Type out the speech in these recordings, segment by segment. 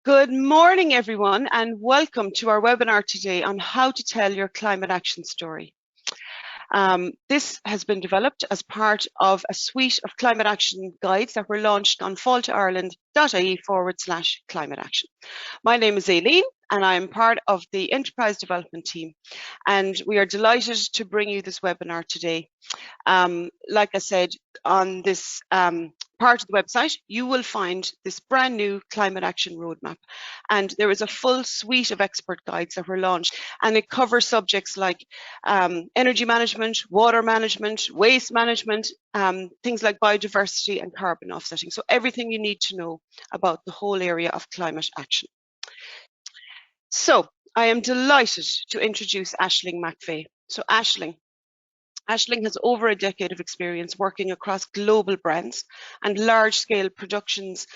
Good morning, everyone, and welcome to our webinar today on how to tell your climate action story. This has been developed as part of a suite of climate action guides that were launched on falltoireland.ie/climate action. My name is Aileen, and I am part of the enterprise development team, and we are delighted to bring you this webinar today. Like I said, on this part of the website, you will find this brand new climate action roadmap. And there is a full suite of expert guides that were launched, and it covers subjects like energy management, water management, waste management, things like biodiversity and carbon offsetting. So everything you need to know about the whole area of climate action. So I am delighted to introduce Aisling McVeigh. So Aisling has over a decade of experience working across global brands and large-scale productions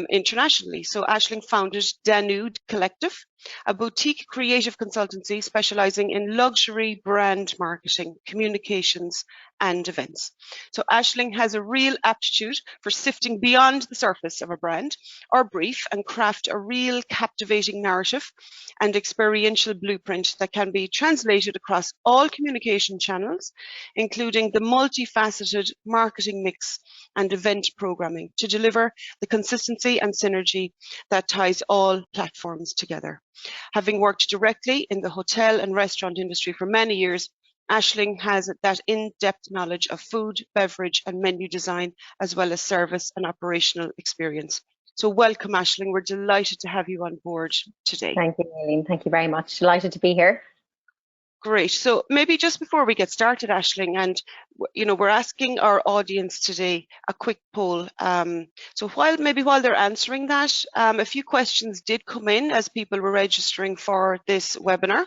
internationally. So Aisling founded Danud Collective, a boutique creative consultancy specializing in luxury brand marketing, communications, and events. So Aisling has a real aptitude for sifting beyond the surface of a brand or brief and craft a real captivating narrative and experiential blueprint that can be translated across all communication channels, including the multifaceted marketing mix and event programming to deliver the consistency and synergy that ties all platforms together. Having worked directly in the hotel and restaurant industry for many years, Aisling has that in-depth knowledge of food, beverage, and menu design, as well as service and operational experience. So welcome, Aisling. We're delighted to have you on board today. Thank you, Aileen. Thank you very much. Delighted to be here. Great. So maybe just before we get started, Aisling, and we're asking our audience today a quick poll. So while they're answering that, a few questions did come in as people were registering for this webinar.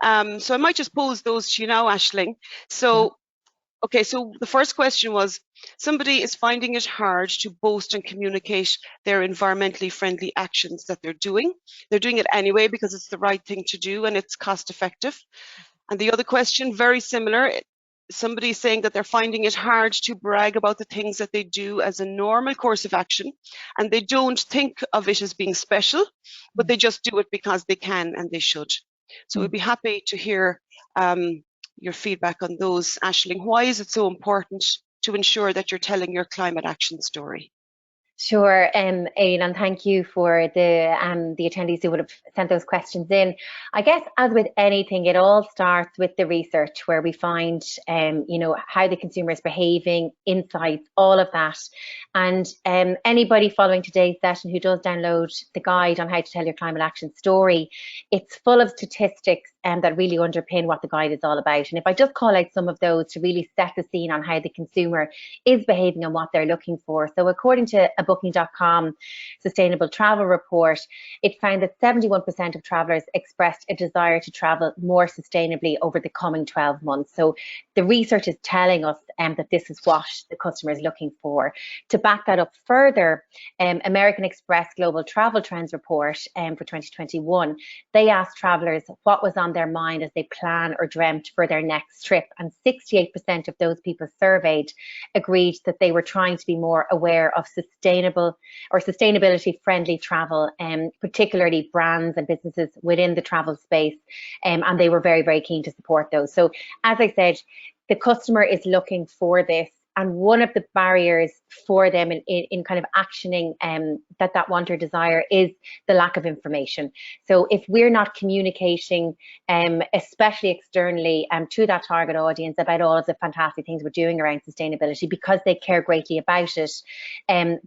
So I might just pose those to you now, Aisling. So, okay, so the first question was, somebody is finding it hard to boast and communicate their environmentally friendly actions that they're doing. They're doing it anyway because it's the right thing to do and it's cost effective. And the other question, very similar, somebody saying that they're finding it hard to brag about the things that they do as a normal course of action, and they don't think of it as being special, but they just do it because they can and they should. So we'd be happy to hear your feedback on those. Aisling, why is it so important to ensure that you're telling your climate action story? Sure, Aileen, and thank you for the attendees who would have sent those questions in. I guess, as with anything, it all starts with the research, where we find, how the consumer is behaving, insights, all of that. And anybody following today's session who does download the guide on how to tell your climate action story, it's full of statistics that really underpin what the guide is all about. And if I just call out some of those to really set the scene on how the consumer is behaving and what they're looking for. So according to a Booking.com sustainable travel report, it found that 71% of travellers expressed a desire to travel more sustainably over the coming 12 months. So the research is telling us that this is what the customer is looking for. To back that up further, American Express Global Travel Trends report for 2021, they asked travellers what was on their mind as they plan or dreamt for their next trip, and 68% of those people surveyed agreed that they were trying to be more aware of sustainability friendly travel, particularly brands and businesses within the travel space, and they were very, very keen to support those. So as I said, the customer is looking for this, and one of the barriers for them in kind of actioning that want or desire is the lack of information. So if we're not communicating, especially externally, to that target audience about all of the fantastic things we're doing around sustainability, because they care greatly about it,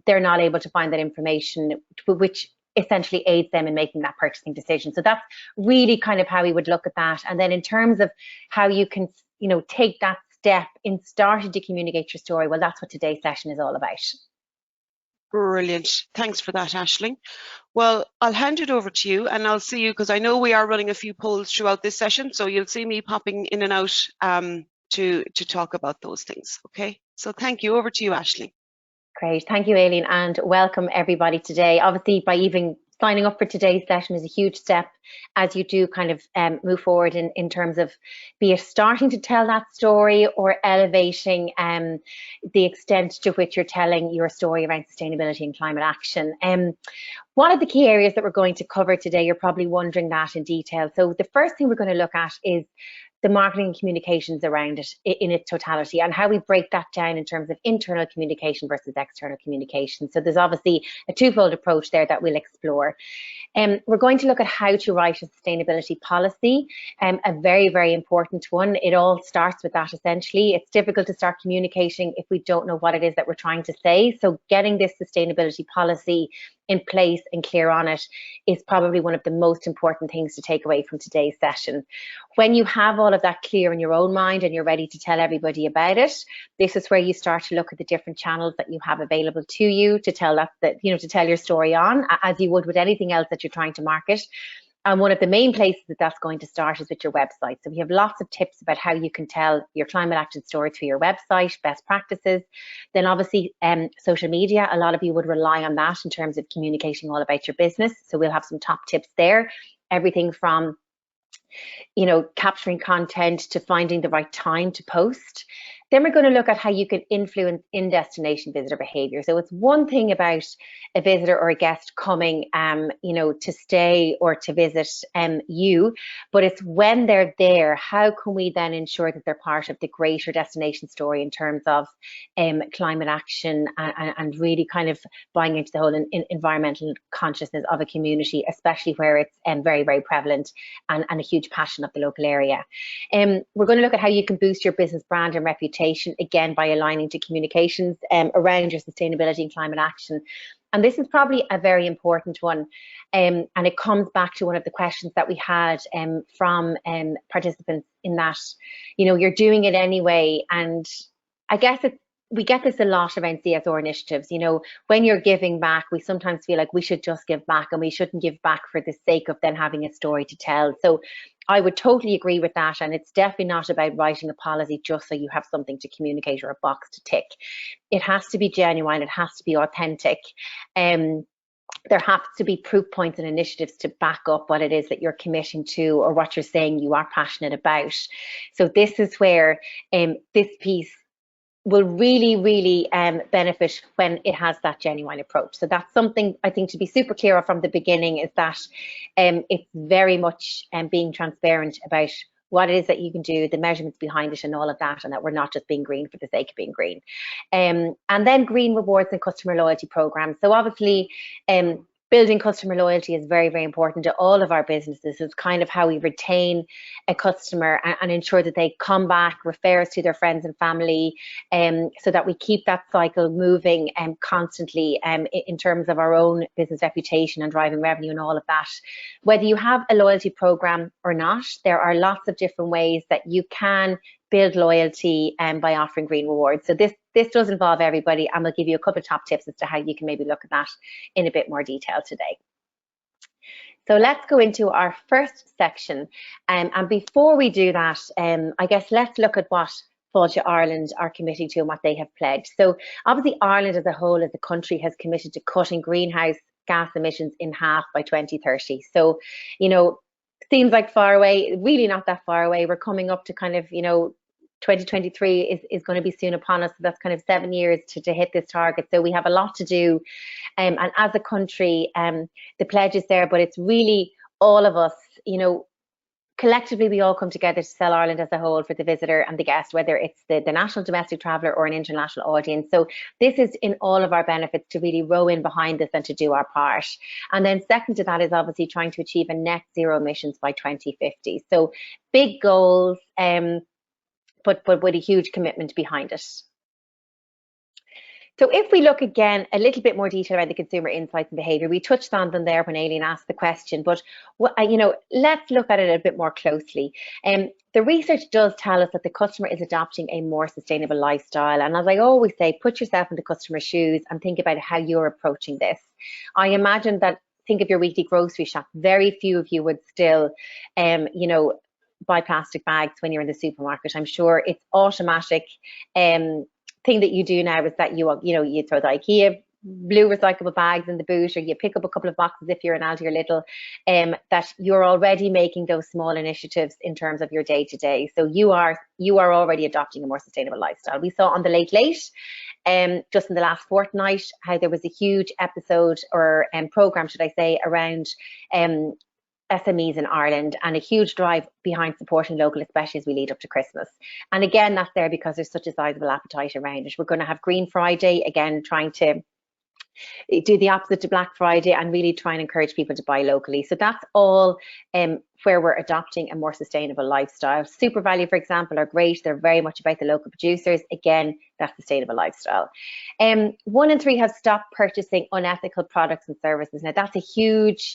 they're not able to find that information, which essentially aids them in making that purchasing decision. So that's really kind of how we would look at that. And then in terms of how you can, take that step in starting to communicate your story, well, that's what today's session is all about. Brilliant. Thanks for that, Aisling. Well, I'll hand it over to you, and I'll see you, because I know we are running a few polls throughout this session, so you'll see me popping in and out to talk about those things. Okay, so thank you. Over to you, Aisling. Great, thank you, Aileen, and welcome everybody today. Obviously, by even Signing up for today's session is a huge step as you do kind of move forward in terms of be it starting to tell that story or elevating the extent to which you're telling your story around sustainability and climate action. One of the key areas that we're going to cover today, you're probably wondering that in detail. So the first thing we're going to look at is the marketing and communications around it in its totality and how we break that down in terms of internal communication versus external communication. So there's obviously a twofold approach there that we'll explore. We're going to look at how to write a sustainability policy, a very, very important one. It all starts with that essentially. It's difficult to start communicating if we don't know what it is that we're trying to say. So getting this sustainability policy in place and clear on it is probably one of the most important things to take away from today's session. When you have all of that clear in your own mind and you're ready to tell everybody about it, this is where you start to look at the different channels that you have available to you to tell to tell your story on, as you would with anything else that you're trying to market. And one of the main places that that's going to start is with your website. So we have lots of tips about how you can tell your climate action story through your website, best practices. Then obviously social media, a lot of you would rely on that in terms of communicating all about your business. So we'll have some top tips there. Everything from capturing content to finding the right time to post. Then we're going to look at how you can influence in-destination visitor behavior. So it's one thing about a visitor or a guest coming, to stay or to visit you, but it's when they're there, how can we then ensure that they're part of the greater destination story in terms of climate action and really kind of buying into the whole environmental consciousness of a community, especially where it's very, very prevalent and a huge passion of the local area. We're going to look at how you can boost your business brand and reputation, again, by aligning to communications around your sustainability and climate action. And this is probably a very important one. And it comes back to one of the questions that we had from participants in that, you're doing it anyway. And I guess we get this a lot around CSR initiatives. When you're giving back, we sometimes feel like we should just give back and we shouldn't give back for the sake of then having a story to tell. So I would totally agree with that. And it's definitely not about writing a policy just so you have something to communicate or a box to tick. It has to be genuine. It has to be authentic. There have to be proof points and initiatives to back up what it is that you're committing to or what you're saying you are passionate about. So this is where this piece will really, really benefit when it has that genuine approach. So that's something I think to be super clear of from the beginning, is that it's very much being transparent about what it is that you can do, the measurements behind it and all of that, and that we're not just being green for the sake of being green. And then green rewards and customer loyalty programs. So obviously, building customer loyalty is very, very important to all of our businesses. It's kind of how we retain a customer and ensure that they come back, refer us to their friends and family, so that we keep that cycle moving constantly in terms of our own business reputation and driving revenue and all of that. Whether you have a loyalty program or not, there are lots of different ways that you can build loyalty by offering green rewards. So this does involve everybody, and we'll give you a couple of top tips as to how you can maybe look at that in a bit more detail today. So let's go into our first section. And before we do that, I guess let's look at what Fáilte Ireland are committing to and what they have pledged. So obviously Ireland as a whole, as a country, has committed to cutting greenhouse gas emissions in half by 2030. So, seems like far away, really not that far away. We're coming up to kind of, 2023 is going to be soon upon us. So that's kind of 7 years to hit this target. So we have a lot to do. And as a country, the pledge is there, but it's really all of us, collectively, we all come together to sell Ireland as a whole for the visitor and the guest, whether it's the national domestic traveller or an international audience. So this is in all of our benefits to really row in behind this and to do our part. And then second to that is obviously trying to achieve a net zero emissions by 2050. So big goals, but with a huge commitment behind it. So if we look again a little bit more detail around the consumer insights and behaviour, we touched on them there when Aileen asked the question, but let's look at it a bit more closely. The research does tell us that the customer is adopting a more sustainable lifestyle. And as I always say, put yourself in the customer's shoes and think about how you're approaching this. I imagine that, think of your weekly grocery shop. Very few of you would still, buy plastic bags when you're in the supermarket. I'm sure it's automatic. Thing that you do now is that you throw the IKEA blue recyclable bags in the boot, or you pick up a couple of boxes if you're an Aldi or Lidl, that you're already making those small initiatives in terms of your day to day. So you are already adopting a more sustainable lifestyle. We saw on the Late Late, just in the last fortnight, how there was a huge episode or program, should I say, around SMEs in Ireland, and a huge drive behind supporting local, especially as we lead up to Christmas. And again, that's there because there's such a sizable appetite around it. We're going to have Green Friday, again, trying to do the opposite to Black Friday and really try and encourage people to buy locally. So that's all where we're adopting a more sustainable lifestyle. Super Value, for example, are great. They're very much about the local producers. Again, that sustainable lifestyle. 1 in 3 have stopped purchasing unethical products and services. Now, that's a huge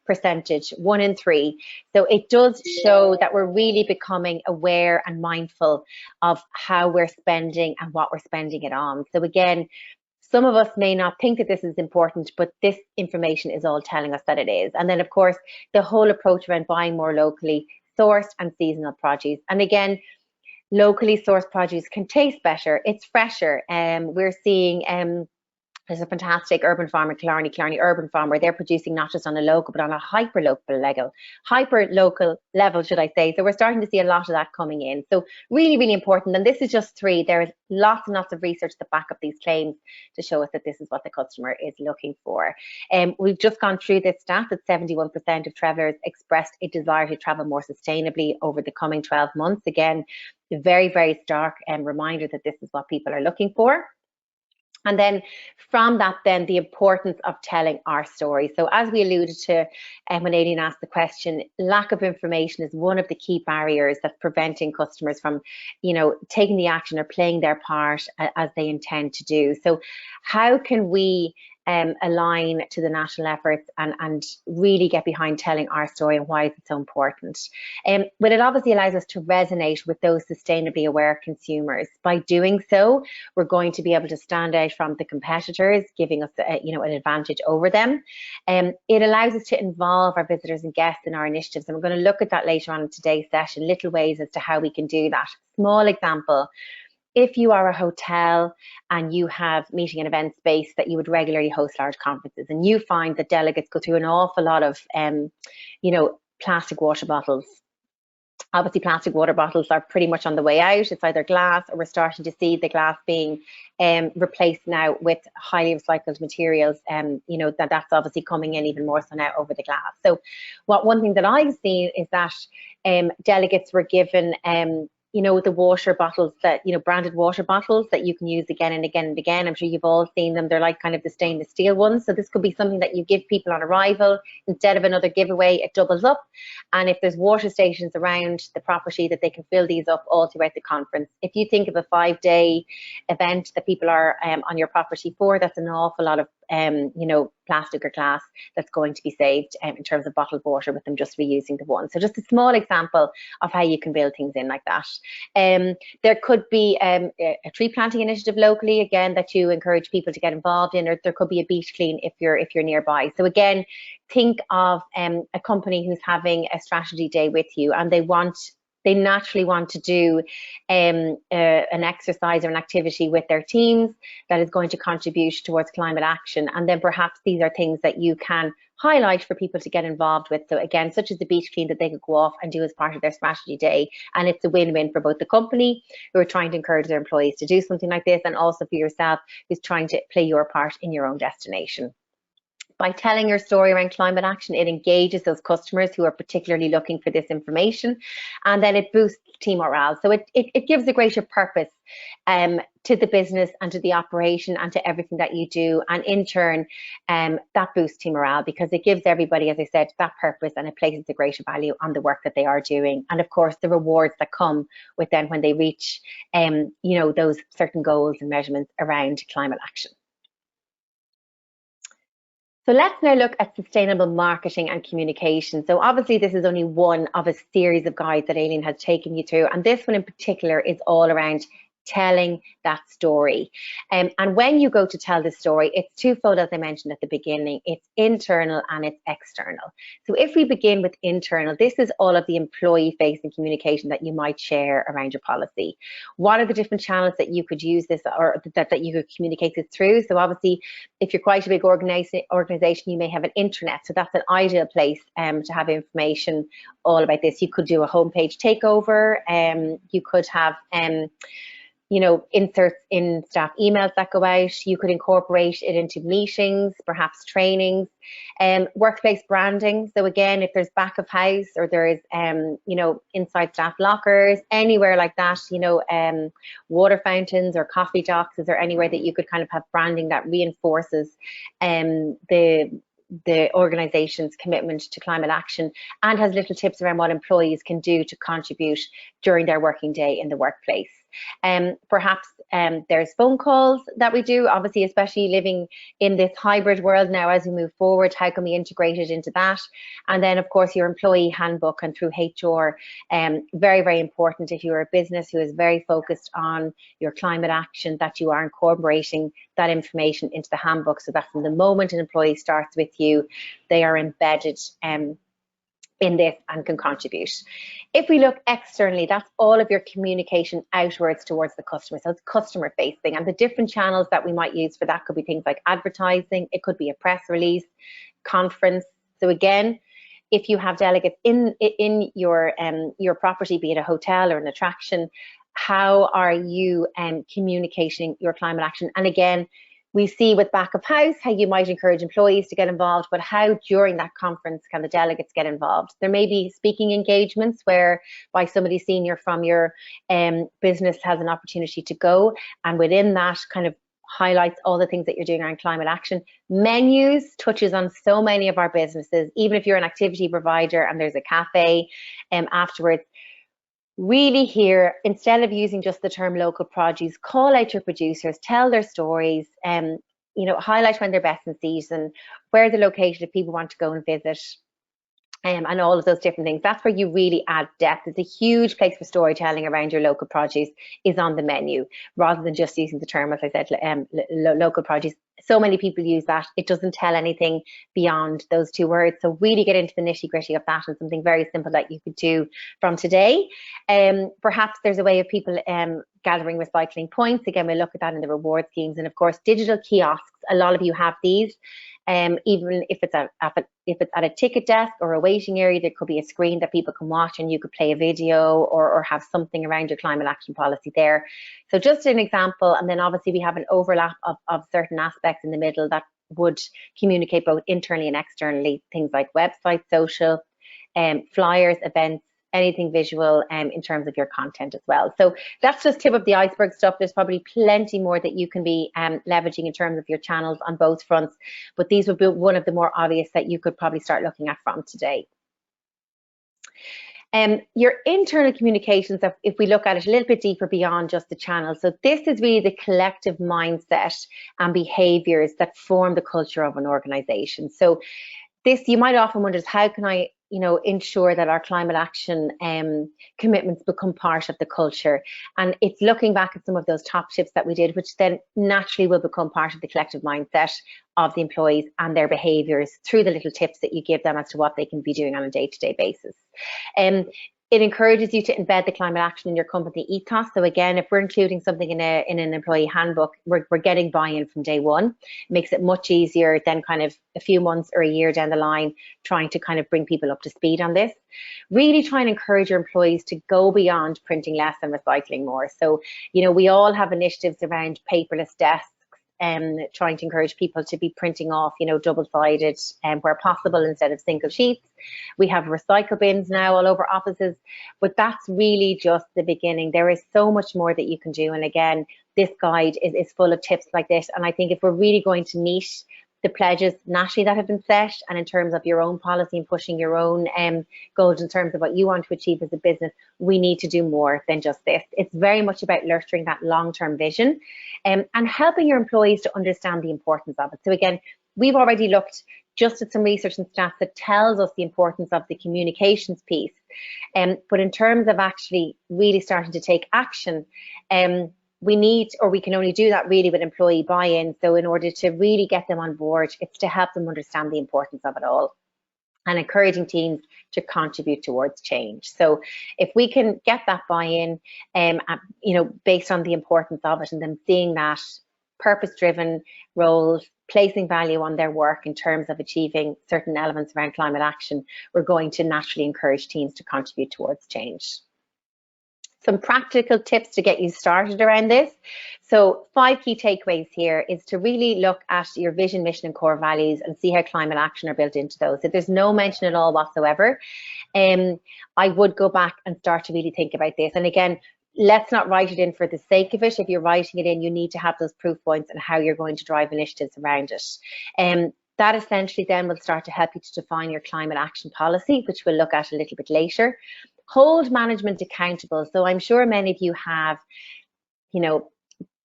percentage, 1 in 3. So it does show that we're really becoming aware and mindful of how we're spending and what we're spending it on. So again, some of us may not think that this is important, but this information is all telling us that it is. And then, of course, the whole approach around buying more locally sourced and seasonal produce. And again, locally sourced produce can taste better. It's fresher. We're seeing there's a fantastic urban farmer, Killarney Urban Farmer. They're producing not just on a local, but on a hyper local level, should I say. So we're starting to see a lot of that coming in. So really, really important. And this is just 3. There's lots and lots of research to back up these claims to show us that this is what the customer is looking for. We've just gone through this stat that 71% of travellers expressed a desire to travel more sustainably over the coming 12 months. Again, a very, very stark reminder that this is what people are looking for. And then from that, then the importance of telling our story. So as we alluded to when Aileen asked the question, lack of information is one of the key barriers that's preventing customers from, taking the action or playing their part as they intend to do. So how can we align to the national efforts and really get behind telling our story and why is it so important? Well, it obviously allows us to resonate with those sustainably aware consumers. By doing so, we're going to be able to stand out from the competitors, giving us an advantage over them. It allows us to involve our visitors and guests in our initiatives, and we're going to look at that later on in today's session, little ways as to how we can do that. Small example: if you are a hotel and you have meeting and event space that you would regularly host large conferences, and you find that delegates go through an awful lot of, plastic water bottles. Obviously, plastic water bottles are pretty much on the way out. It's either glass, or we're starting to see the glass being replaced now with highly recycled materials. That's obviously coming in even more so now over the glass. So one thing that I've seen is that delegates were given the water bottles that, branded water bottles that you can use again and again and again. I'm sure you've all seen them. They're like kind of the stainless steel ones. So this could be something that you give people on arrival. Instead of another giveaway, it doubles up. And if there's water stations around the property, that they can fill these up all throughout the conference. If you think of a 5-day event that people are on your property for, that's an awful lot of plastic or glass that's going to be saved in terms of bottled water with them just reusing the one. So just a small example of how you can build things in like that. There could be a tree planting initiative locally, again, that you encourage people to get involved in, or there could be a beach clean if you're nearby. So again, think of a company who's having a strategy day with you, and they naturally want to do an exercise or an activity with their teams that is going to contribute towards climate action. And then perhaps these are things that you can highlight for people to get involved with. So again, such as the beach clean that they could go off and do as part of their strategy day. And it's a win-win for both the company, who are trying to encourage their employees to do something like this, and also for yourself, who's trying to play your part in your own destination. By telling your story around climate action, it engages those customers who are particularly looking for this information, and then it boosts team morale. So it gives a greater purpose to the business and to the operation and to everything that you do. And in turn, that boosts team morale because it gives everybody, as I said, that purpose, and it places a greater value on the work that they are doing. And of course, the rewards that come with them when they reach, those certain goals and measurements around climate action. So let's now look at sustainable marketing and communication. So obviously this is only one of a series of guides that Aileen has taken you through. And this one in particular is all around telling that story. And when you go to tell the story, it's twofold, as I mentioned at the beginning. It's internal and it's external. So if we begin with internal, this is all of the employee-facing communication that you might share around your policy. What are the different channels that you could use this, or that you could communicate this through? So obviously, if you're quite a big organization, you may have an intranet. So that's an ideal place to have information all about this. You could do a homepage takeover. You could have inserts in staff emails that go out. You could incorporate it into meetings, perhaps trainings, workplace branding. So again, if there's back of house, or there is, inside staff lockers, anywhere like that, water fountains or coffee docks, is there anywhere that you could kind of have branding that reinforces the organization's commitment to climate action, and has little tips around what employees can do to contribute during their working day in the workplace. Perhaps there's phone calls that we do, obviously, especially living in this hybrid world now as we move forward. How can we integrate it into that? And then, of course, your employee handbook and through HR, very, very important if you're a business who is very focused on your climate action, that you are incorporating that information into the handbook, so that from the moment an employee starts with you, they are embedded in this and can contribute. If we look externally, that's all of your communication outwards towards the customer. So it's customer facing, and the different channels that we might use for that could be things like advertising. It could be a press release, conference. So again, if you have delegates in your property, be it a hotel or an attraction, how are you communicating your climate action? And again, we see with back of house how you might encourage employees to get involved, but how during that conference can the delegates get involved? There may be speaking engagements whereby somebody senior from your business has an opportunity to go, and within that kind of highlights all the things that you're doing around climate action. Menus touches on so many of our businesses, even if you're an activity provider and there's a cafe afterwards. Really here, instead of using just the term local produce, call out your producers, tell their stories, highlight when they're best in season, where they're located if people want to go and visit, and all of those different things. That's where you really add depth. It's a huge place for storytelling around your local produce is on the menu, rather than just using the term, as I said, local produce. So many people use that. It doesn't tell anything beyond those two words. So really get into the nitty gritty of that, and something very simple that you could do from today. Perhaps there's a way of people gathering recycling points. Again, we'll look at that in the reward schemes. And of course, digital kiosks. A lot of you have these. Even if it's at a ticket desk or a waiting area, there could be a screen that people can watch, and you could play a video or have something around your climate action policy there. So just an example, and then obviously we have an overlap of certain aspects in the middle that would communicate both internally and externally, things like websites, social, flyers, events, anything visual in terms of your content as well. So that's just tip of the iceberg stuff. There's probably plenty more that you can be leveraging in terms of your channels on both fronts, but these would be one of the more obvious that you could probably start looking at from today. Your internal communications, if we look at it a little bit deeper beyond just the channel. So this is really the collective mindset and behaviors that form the culture of an organization. So this, you might often wonder, is how can I ensure that our climate action commitments become part of the culture? And it's looking back at some of those top tips that we did, which then naturally will become part of the collective mindset of the employees and their behaviours through the little tips that you give them as to what they can be doing on a day-to-day basis. It encourages you to embed the climate action in your company ethos. So again, if we're including something in an employee handbook, we're getting buy-in from day one. It makes it much easier than kind of a few months or a year down the line trying to kind of bring people up to speed on this. Really try and encourage your employees to go beyond printing less and recycling more. So, we all have initiatives around paperless desks, trying to encourage people to be printing off, double-sided where possible instead of single sheets. We have recycle bins now all over offices, but that's really just the beginning. There is so much more that you can do. And again, this guide is full of tips like this. And I think if we're really going to meet the pledges nationally that have been set, and in terms of your own policy and pushing your own goals in terms of what you want to achieve as a business, we need to do more than just this. It's very much about nurturing that long-term vision and helping your employees to understand the importance of it. So again, we've already looked just at some research and stats that tells us the importance of the communications piece. But in terms of actually really starting to take action, we need, or we can only do that really with employee buy-in. So in order to really get them on board, it's to help them understand the importance of it all and encouraging teams to contribute towards change. So if we can get that buy-in, based on the importance of it, and them seeing that purpose-driven roles, placing value on their work in terms of achieving certain elements around climate action, we're going to naturally encourage teams to contribute towards change. Some practical tips to get you started around this. So 5 key takeaways here is to really look at your vision, mission and core values and see how climate action are built into those. If there's no mention at all whatsoever, I would go back and start to really think about this. And again, let's not write it in for the sake of it. If you're writing it in, you need to have those proof points and how you're going to drive initiatives around it. That essentially then will start to help you to define your climate action policy, which we'll look at a little bit later. Hold management accountable. So I'm sure many of you have,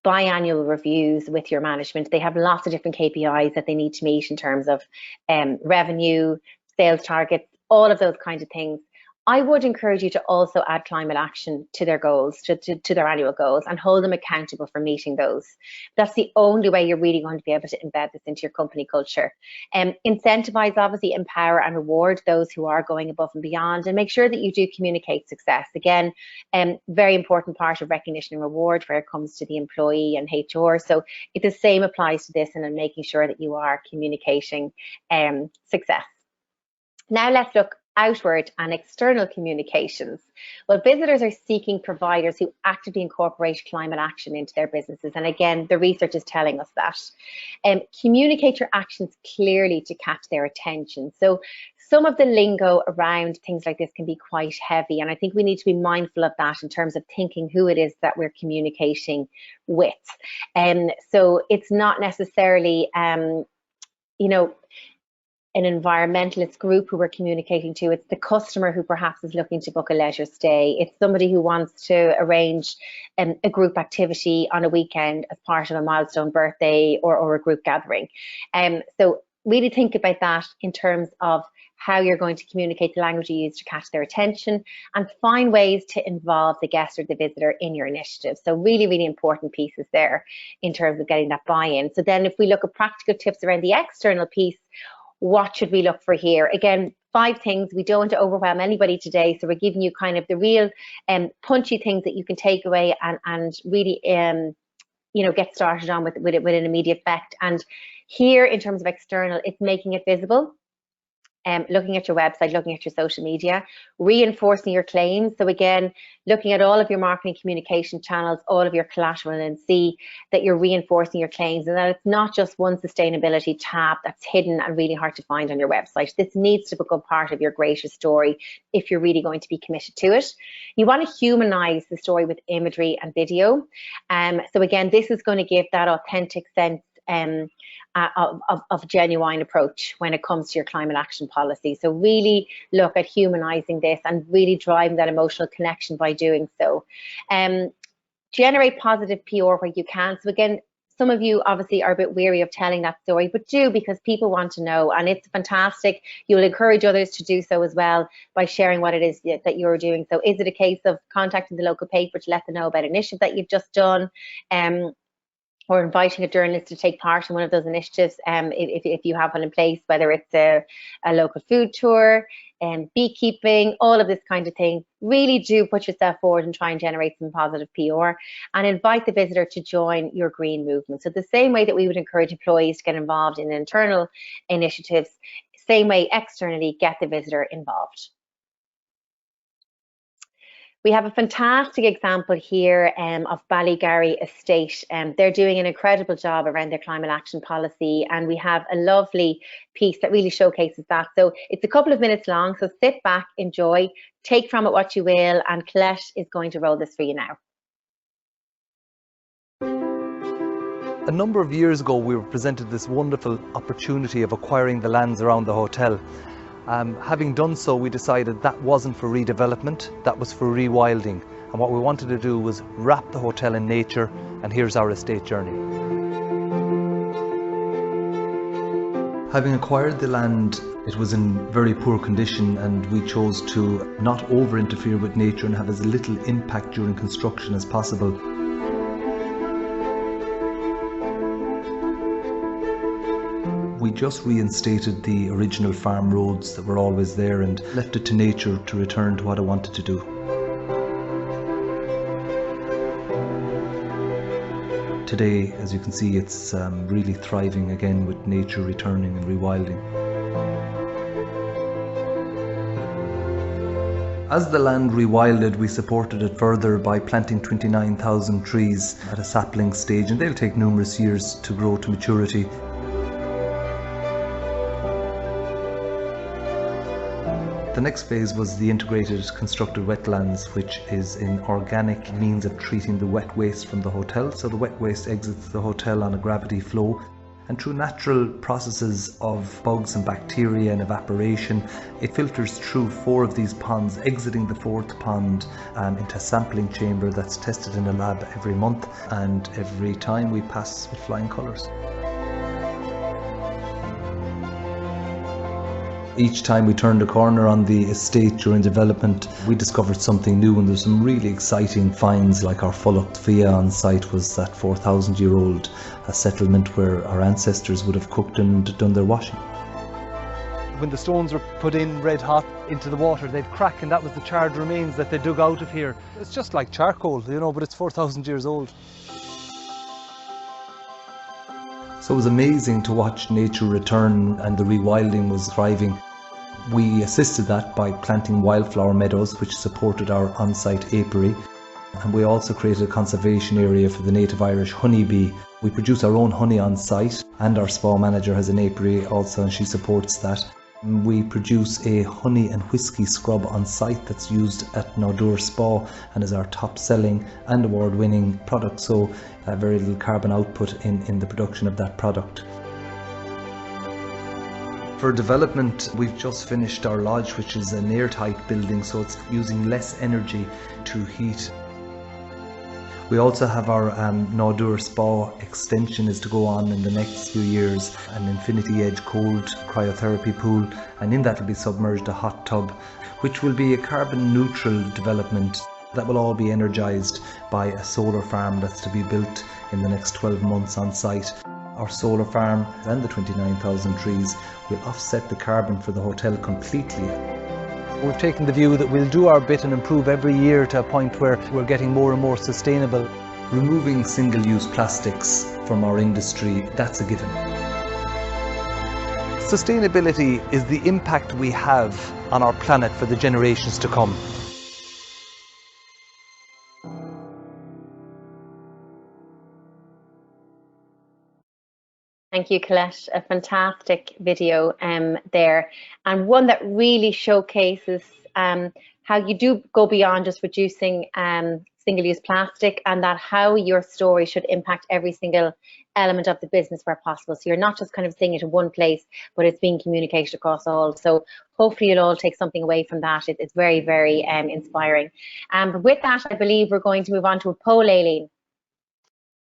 biannual reviews with your management. They have lots of different KPIs that they need to meet in terms of revenue, sales targets, all of those kinds of things. I would encourage you to also add climate action to their goals, to their annual goals, and hold them accountable for meeting those. That's the only way you're really going to be able to embed this into your company culture. Incentivize, obviously, empower and reward those who are going above and beyond, and make sure that you do communicate success. Again, very important part of recognition and reward where it comes to the employee and HR. So the same applies to this, and in making sure that you are communicating success. Now let's look outward and external communications. Well, visitors are seeking providers who actively incorporate climate action into their businesses. And again, the research is telling us that. Communicate your actions clearly to catch their attention. So some of the lingo around things like this can be quite heavy. And I think we need to be mindful of that in terms of thinking who it is that we're communicating with. So it's not necessarily, an environmentalist group who we're communicating to. It's the customer who perhaps is looking to book a leisure stay. It's somebody who wants to arrange a group activity on a weekend as part of a milestone birthday or a group gathering. So really think about that in terms of how you're going to communicate the language you use to catch their attention, and find ways to involve the guest or the visitor in your initiative. So really, really important pieces there in terms of getting that buy-in. So then if we look at practical tips around the external piece, what should we look for here? Again, 5 things. We don't want to overwhelm anybody today, so we're giving you kind of the real punchy things that you can take away and really get started on with an immediate effect. And here, in terms of external, it's making it visible. Looking at your website, looking at your social media, reinforcing your claims. So again, looking at all of your marketing communication channels, all of your collateral, and see that you're reinforcing your claims, and that it's not just one sustainability tab that's hidden and really hard to find on your website. This needs to become part of your greater story if you're really going to be committed to it. You want to humanize the story with imagery and video. So again, this is going to give that authentic sense of genuine approach when it comes to your climate action policy. So really look at humanizing this and really driving that emotional connection by doing so. Generate positive PR where you can. So again, some of you obviously are a bit weary of telling that story, but do, because people want to know, and it's fantastic. You'll encourage others to do so as well by sharing what it is that you're doing. So is it a case of contacting the local paper to let them know about an initiative that you've just done? Or inviting a journalist to take part in one of those initiatives, if you have one in place, whether it's a local food tour, beekeeping, all of this kind of thing. Really do put yourself forward and try and generate some positive PR, and invite the visitor to join your green movement. So the same way that we would encourage employees to get involved in internal initiatives, same way externally, get the visitor involved. We have a fantastic example here of Ballygarry Estate. They're doing an incredible job around their climate action policy, and we have a lovely piece that really showcases that. So it's a couple of minutes long, so sit back, enjoy, take from it what you will, and Colette is going to roll this for you now. A number of years ago, we were presented this wonderful opportunity of acquiring the lands around the hotel. Having done so, we decided that wasn't for redevelopment, that was for rewilding. And what we wanted to do was wrap the hotel in nature, and here's our estate journey. Having acquired the land, it was in very poor condition, and we chose to not over interfere with nature and have as little impact during construction as possible. just reinstated the original farm roads that were always there and left it to nature to return to what it wanted to do. Today, as you can see, it's really thriving again with nature returning and rewilding. As the land rewilded, we supported it further by planting 29,000 trees at a sapling stage, and they'll take numerous years to grow to maturity. The next phase was the integrated constructed wetlands, which is an organic means of treating the wet waste from the hotel. So the wet waste exits the hotel on a gravity flow, and through natural processes of bugs and bacteria and evaporation, it filters through 4 of these ponds, exiting the 4th pond into a sampling chamber that's tested in a lab every month, and every time we pass with flying colours. Each time we turned a corner on the estate during development, we discovered something new, and there's some really exciting finds, like our Fulacht Fia on site was that 4,000-year-old settlement where our ancestors would have cooked and done their washing. When the stones were put in red hot into the water, they'd crack, and that was the charred remains that they dug out of here. It's just like charcoal, you know, but it's 4,000 years old. So it was amazing to watch nature return, and the rewilding was thriving. We assisted that by planting wildflower meadows, which supported our on-site apiary. And we also created a conservation area for the native Irish honeybee. We produce our own honey on site, and our spa manager has an apiary also, and she supports that. We produce a honey and whisky scrub on site that's used at Nádur Spa and is our top selling and award-winning product, so very little carbon output in the production of that product. For development, we've just finished our lodge, which is an airtight building, so it's using less energy to heat. We also have our Nádur Spa extension is to go on in the next few years, an infinity edge cold cryotherapy pool, and in that will be submerged a hot tub, which will be a carbon neutral development that will all be energised by a solar farm that's to be built in the next 12 months on site. Our solar farm and the 29,000 trees will offset the carbon for the hotel completely. We've taken the view that we'll do our bit and improve every year to a point where we're getting more and more sustainable. Removing single-use plastics from our industry, that's a given. Sustainability is the impact we have on our planet for the generations to come. Thank you, Colette. A fantastic video there, and one that really showcases how you do go beyond just reducing single-use plastic, and that how your story should impact every single element of the business where possible. So you're not just kind of seeing it in one place, but it's being communicated across all. So hopefully you'll all take something away from that. It's very, very inspiring. But with that, I believe we're going to move on to a poll, Aileen.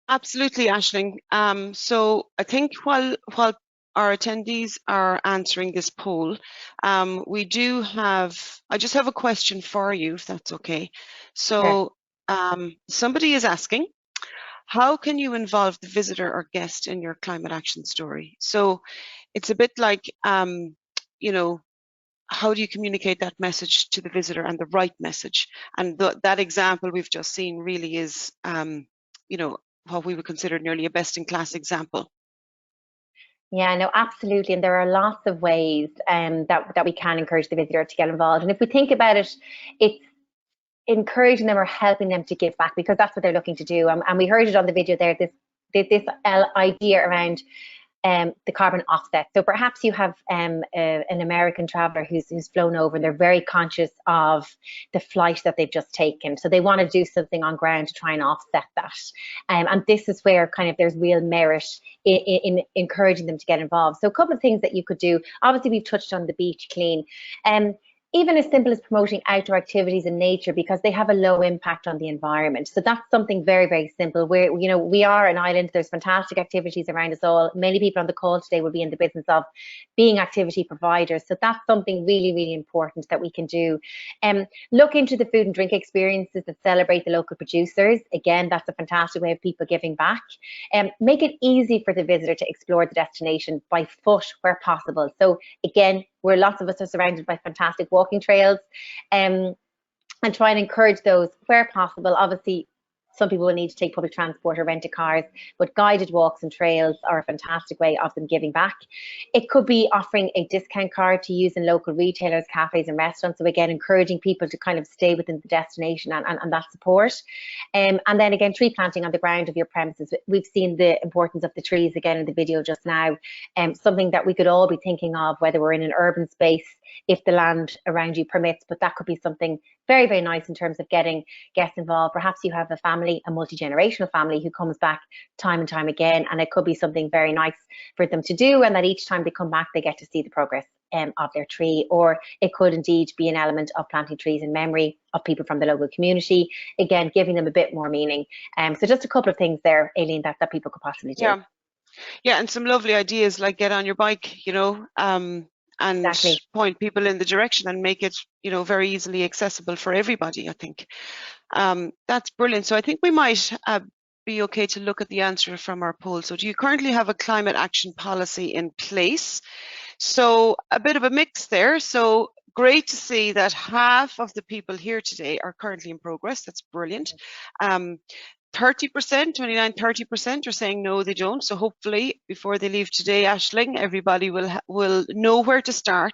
Absolutely, Aisling. So I think while our attendees are answering this poll, I just have a question for you, if that's okay. So somebody is asking, how can you involve the visitor or guest in your climate action story? So it's a bit like, you know, how do you communicate that message to the visitor, and the right message? And that example we've just seen really is, you know, what we would consider nearly a best-in-class example. Yeah, no, absolutely. And there are lots of ways that we can encourage the visitor to get involved. And if we think about it, it's encouraging them or helping them to give back, because that's what they're looking to do. And we heard it on the video there, this idea around the carbon offset. So perhaps you have an American traveller who's flown over, and they're very conscious of the flight that they've just taken. So they want to do something on ground to try and offset that. And this is where kind of there's real merit in encouraging them to get involved. So a couple of things that you could do. Obviously, we've touched on the beach clean. even as simple as promoting outdoor activities in nature because they have a low impact on the environment. So that's something very, very simple. Where, you know, we are an island, there's fantastic activities around us all. Many people on the call today will be in the business of being activity providers. So that's something really, really important that we can do. Look into the food and drink experiences that celebrate the local producers. Again, that's a fantastic way of people giving back. Make it easy for the visitor to explore the destination by foot where possible. So again, where lots of us are surrounded by fantastic walking trails, and try and encourage those where possible. Obviously, some people will need to take public transport or rent a cars, but guided walks and trails are a fantastic way of them giving back. It could be offering a discount card to use in local retailers, cafes and restaurants. So again, encouraging people to kind of stay within the destination and that support. And then again, tree planting on the ground of your premises. We've seen the importance of the trees again in the video just now. Something that we could all be thinking of, whether we're in an urban space, if the land around you permits, but that could be something very, very nice in terms of getting guests involved. Perhaps you have a family, a multi-generational family who comes back time and time again, and it could be something very nice for them to do, and that each time they come back, they get to see the progress of their tree. Or it could indeed be an element of planting trees in memory of people from the local community, again, giving them a bit more meaning. So just a couple of things there, Aileen, that people could possibly do. Yeah, and some lovely ideas like get on your bike, you know, and Exactly. point people in the direction and make it, you know, very easily accessible for everybody, I think. That's brilliant. So I think we might be okay to look at the answer from our poll. So do you currently have a climate action policy in place? So a bit of a mix there. So great to see that half of the people here today are currently in progress. That's brilliant. 30%, 30% are saying no, they don't. So hopefully before they leave today, Aisling, everybody will know where to start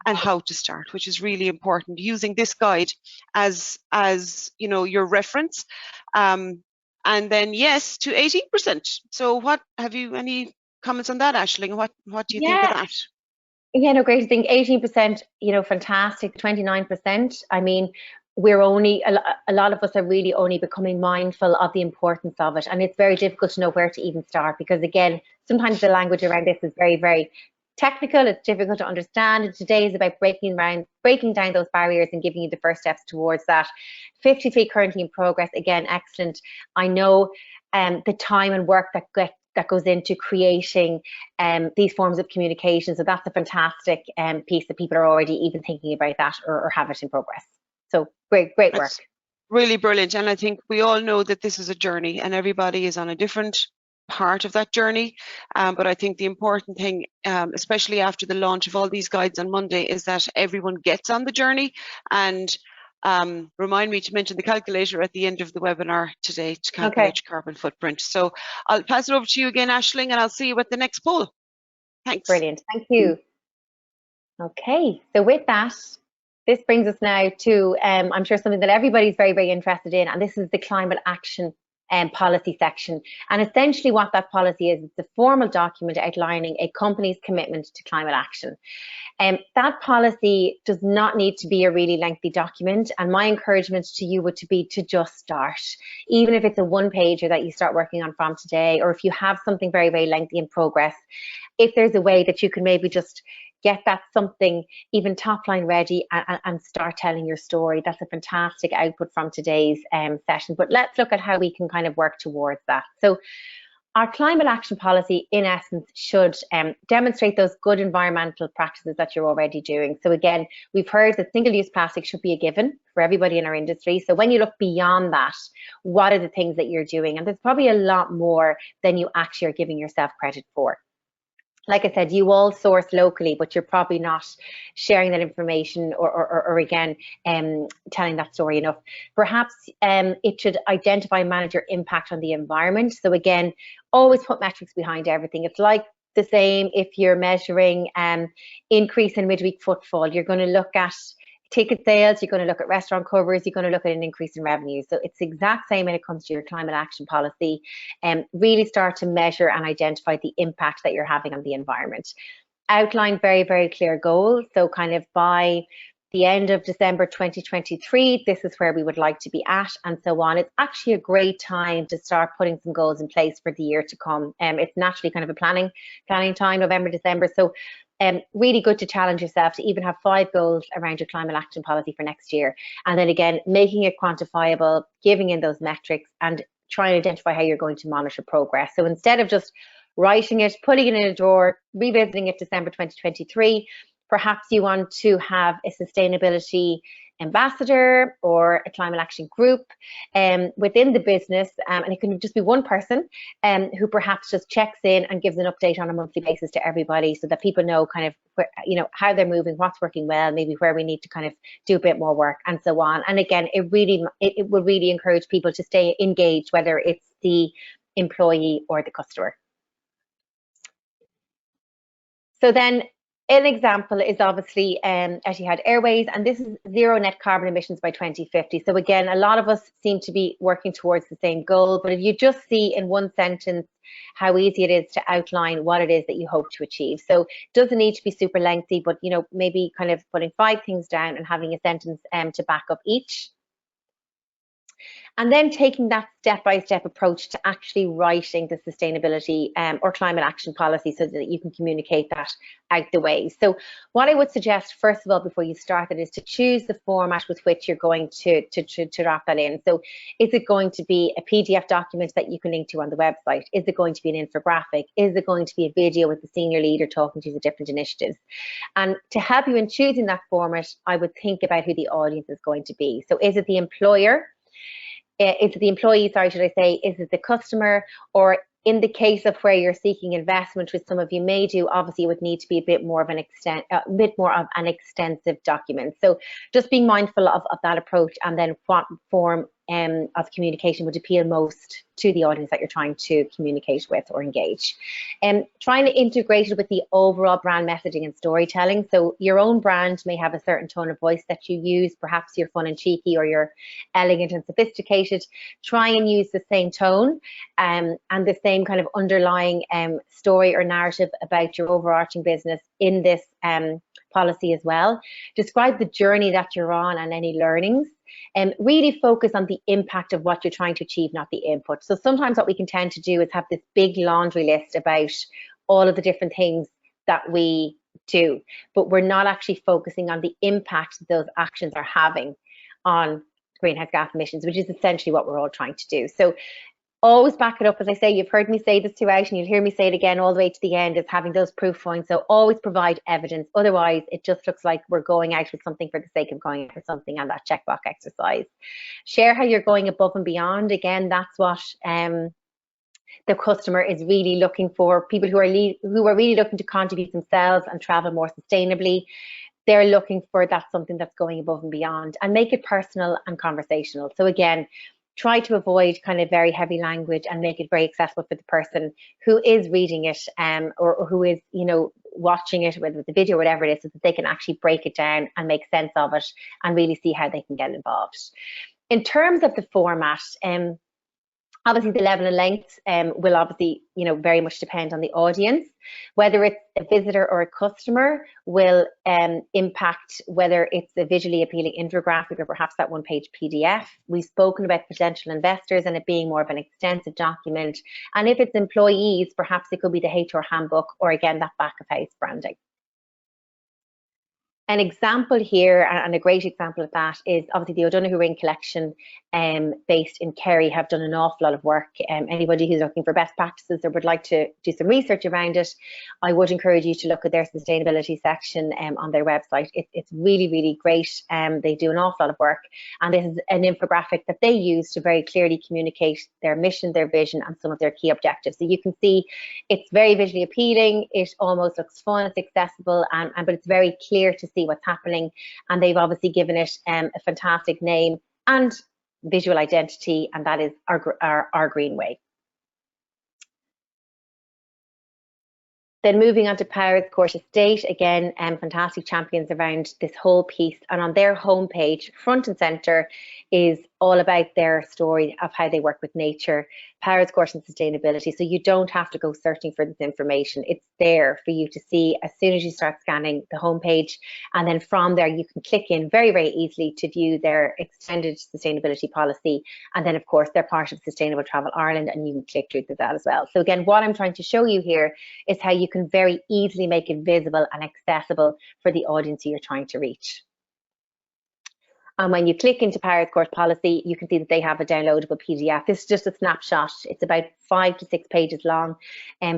and how to start, which is really important. Using this guide as you know, your reference. And then yes to 18%. So what have you any comments on that, Aisling? What do you think of that? Yeah, no, great. I think 18%, you know, fantastic. 29%. I mean, we're only, a lot of us are really only becoming mindful of the importance of it. And it's very difficult to know where to even start because, again, sometimes the language around this is very, very technical. It's difficult to understand. And today is about breaking down those barriers and giving you the first steps towards that. 53 currently in progress. Again, excellent. I know the time and work that goes into creating these forms of communication. So that's a fantastic piece that people are already even thinking about that or have it in progress. So great work. That's really brilliant. And I think we all know that this is a journey and everybody is on a different part of that journey. But I think the important thing, especially after the launch of all these guides on Monday, is that everyone gets on the journey. And remind me to mention the calculator at the end of the webinar today to calculate your carbon footprint. So I'll pass it over to you again, Aisling, and I'll see you at the next poll. Thanks. Brilliant. Thank you. Okay, so with that, this brings us now to, I'm sure, something that everybody's very, very interested in, and this is the climate action policy section. And essentially what that policy is, it's a formal document outlining a company's commitment to climate action. That policy does not need to be a really lengthy document, and my encouragement to you would be to just start. Even if it's a one-pager that you start working on from today, or if you have something very, very lengthy in progress, if there's a way that you can maybe just get that something even top line ready and start telling your story, that's a fantastic output from today's session. But let's look at how we can kind of work towards that. So our climate action policy, in essence, should demonstrate those good environmental practices that you're already doing. So again, we've heard that single-use plastic should be a given for everybody in our industry. So when you look beyond that, what are the things that you're doing? And there's probably a lot more than you actually are giving yourself credit for. Like I said, you all source locally, but you're probably not sharing that information or again, telling that story enough. Perhaps it should identify and manage your impact on the environment. So again, always put metrics behind everything. It's like the same if you're measuring increase in midweek footfall. You're going to look at ticket sales, you're going to look at restaurant covers, you're going to look at an increase in revenue. So it's the exact same when it comes to your climate action policy, and really start to measure and identify the impact that you're having on the environment. Outline very, very clear goals. So kind of by the end of December 2023, this is where we would like to be at, and so on. It's actually a great time to start putting some goals in place for the year to come. It's naturally kind of a planning time, November, December. So really good to challenge yourself to even have 5 goals around your climate action policy for next year. And then again, making it quantifiable, giving in those metrics, and trying to identify how you're going to monitor progress. So instead of just writing it, putting it in a drawer, revisiting it December 2023, perhaps you want to have a sustainability ambassador or a climate action group within the business, and it can just be one person who perhaps just checks in and gives an update on a monthly basis to everybody, so that people know kind of where, how they're moving, what's working well, maybe where we need to kind of do a bit more work, and so on. And again, it will really encourage people to stay engaged, whether it's the employee or the customer. So then an example is obviously Etihad Airways, and this is zero net carbon emissions by 2050. So again, a lot of us seem to be working towards the same goal, but if you just see in one sentence how easy it is to outline what it is that you hope to achieve. So it doesn't need to be super lengthy, but maybe kind of putting 5 things down and having a sentence to back up each. And then taking that step-by-step approach to actually writing the sustainability or climate action policy, so that you can communicate that out the way. So what I would suggest, first of all, before you start it, is to choose the format with which you're going to wrap that in. So is it going to be a PDF document that you can link to on the website? Is it going to be an infographic? Is it going to be a video with the senior leader talking to the different initiatives? And to help you in choosing that format, I would think about who the audience is going to be. So is it the employer? Is it the employee, sorry, should I say, is it the customer? Or in the case of where you're seeking investment, which some of you may do, obviously it would need to be a bit more of an extensive document. So just being mindful of that approach, and then what form of communication would appeal most to the audience that you're trying to communicate with or engage. Trying to integrate it with the overall brand messaging and storytelling. So your own brand may have a certain tone of voice that you use, perhaps you're fun and cheeky, or you're elegant and sophisticated. Try and use the same tone and the same kind of underlying story or narrative about your overarching business in this policy as well. Describe the journey that you're on and any learnings. And really focus on the impact of what you're trying to achieve, not the input. So sometimes what we can tend to do is have this big laundry list about all of the different things that we do, but we're not actually focusing on the impact those actions are having on greenhouse gas emissions, which is essentially what we're all trying to do. So always back it up. As I say, you've heard me say this throughout, and you'll hear me say it again all the way to the end, is having those proof points. So always provide evidence. Otherwise, it just looks like we're going out with something for the sake of going out with something, and that checkbox exercise. Share how you're going above and beyond. Again, that's what the customer is really looking for. People who are really looking to contribute themselves and travel more sustainably. They're looking for something that's going above and beyond, and make it personal and conversational. So again, try to avoid kind of very heavy language and make it very accessible for the person who is reading it or who is, watching it, whether it's a video or whatever it is, so that they can actually break it down and make sense of it and really see how they can get involved. In terms of the format, obviously, the level and length will obviously, very much depend on the audience. Whether it's a visitor or a customer will impact whether it's a visually appealing infographic or perhaps that one-page PDF. We've spoken about potential investors and it being more of an extensive document. And if it's employees, perhaps it could be the HR handbook, or again, that back of house branding. An example here, and a great example of that, is obviously the O'Donoghue Ring collection based in Kerry have done an awful lot of work. Anybody who's looking for best practices or would like to do some research around it, I would encourage you to look at their sustainability section on their website. It's really, really great. They do an awful lot of work, and this is an infographic that they use to very clearly communicate their mission, their vision, and some of their key objectives. So you can see it's very visually appealing. It almost looks fun, it's accessible, but it's very clear to see what's happening, and they've obviously given it a fantastic name and visual identity, and that is our Green Way. Then moving on to Power's Court Estate, again, fantastic champions around this whole piece, and on their homepage, front and centre, is all about their story of how they work with nature, Paris Course and Sustainability. So you don't have to go searching for this information. It's there for you to see as soon as you start scanning the homepage. And then from there, you can click in very, very easily to view their extended sustainability policy. And then, of course, they're part of Sustainable Travel Ireland, and you can click through to that as well. So again, what I'm trying to show you here is how you can very easily make it visible and accessible for the audience you're trying to reach. And when you click into Paris Course Policy, you can see that they have a downloadable PDF. This is just a snapshot. It's about 5 to 6 pages long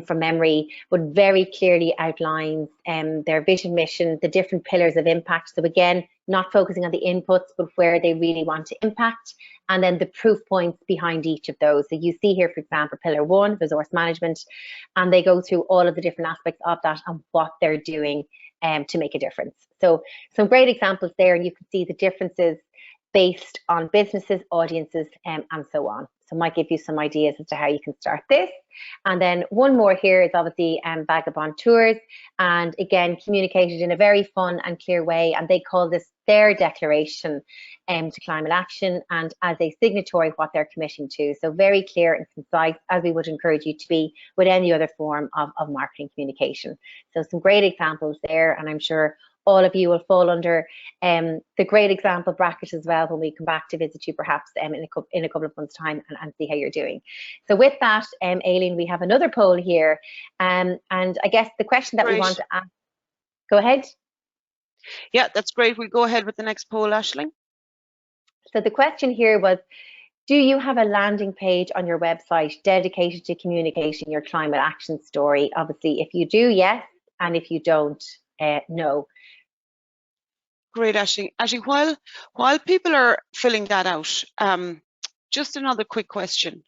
from memory, but very clearly outlines their vision, mission, the different pillars of impact. So again, not focusing on the inputs, but where they really want to impact, and then the proof points behind each of those. So you see here, for example, pillar 1, resource management, and they go through all of the different aspects of that and what they're doing to make a difference. So some great examples there, and you can see the differences based on businesses, audiences, and so on. So might give you some ideas as to how you can start this. And then one more here is obviously Vagabond Tours, and again, communicated in a very fun and clear way, and they call this their declaration to climate action, and as a signatory what they're committing to. So very clear and concise, as we would encourage you to be with any other form of marketing communication. So some great examples there, and I'm sure all of you will fall under the great example bracket as well when we come back to visit you perhaps in a couple of months' time and see how you're doing. So with that, Aileen, we have another poll here, and I guess the question that we want to ask, go ahead. Yeah, that's great. We'll go ahead with the next poll, Aisling. So the question here was, do you have a landing page on your website dedicated to communicating your climate action story? Obviously, if you do, yes, and if you don't, no. Great, Aisling. Aisling, while people are filling that out, just another quick question.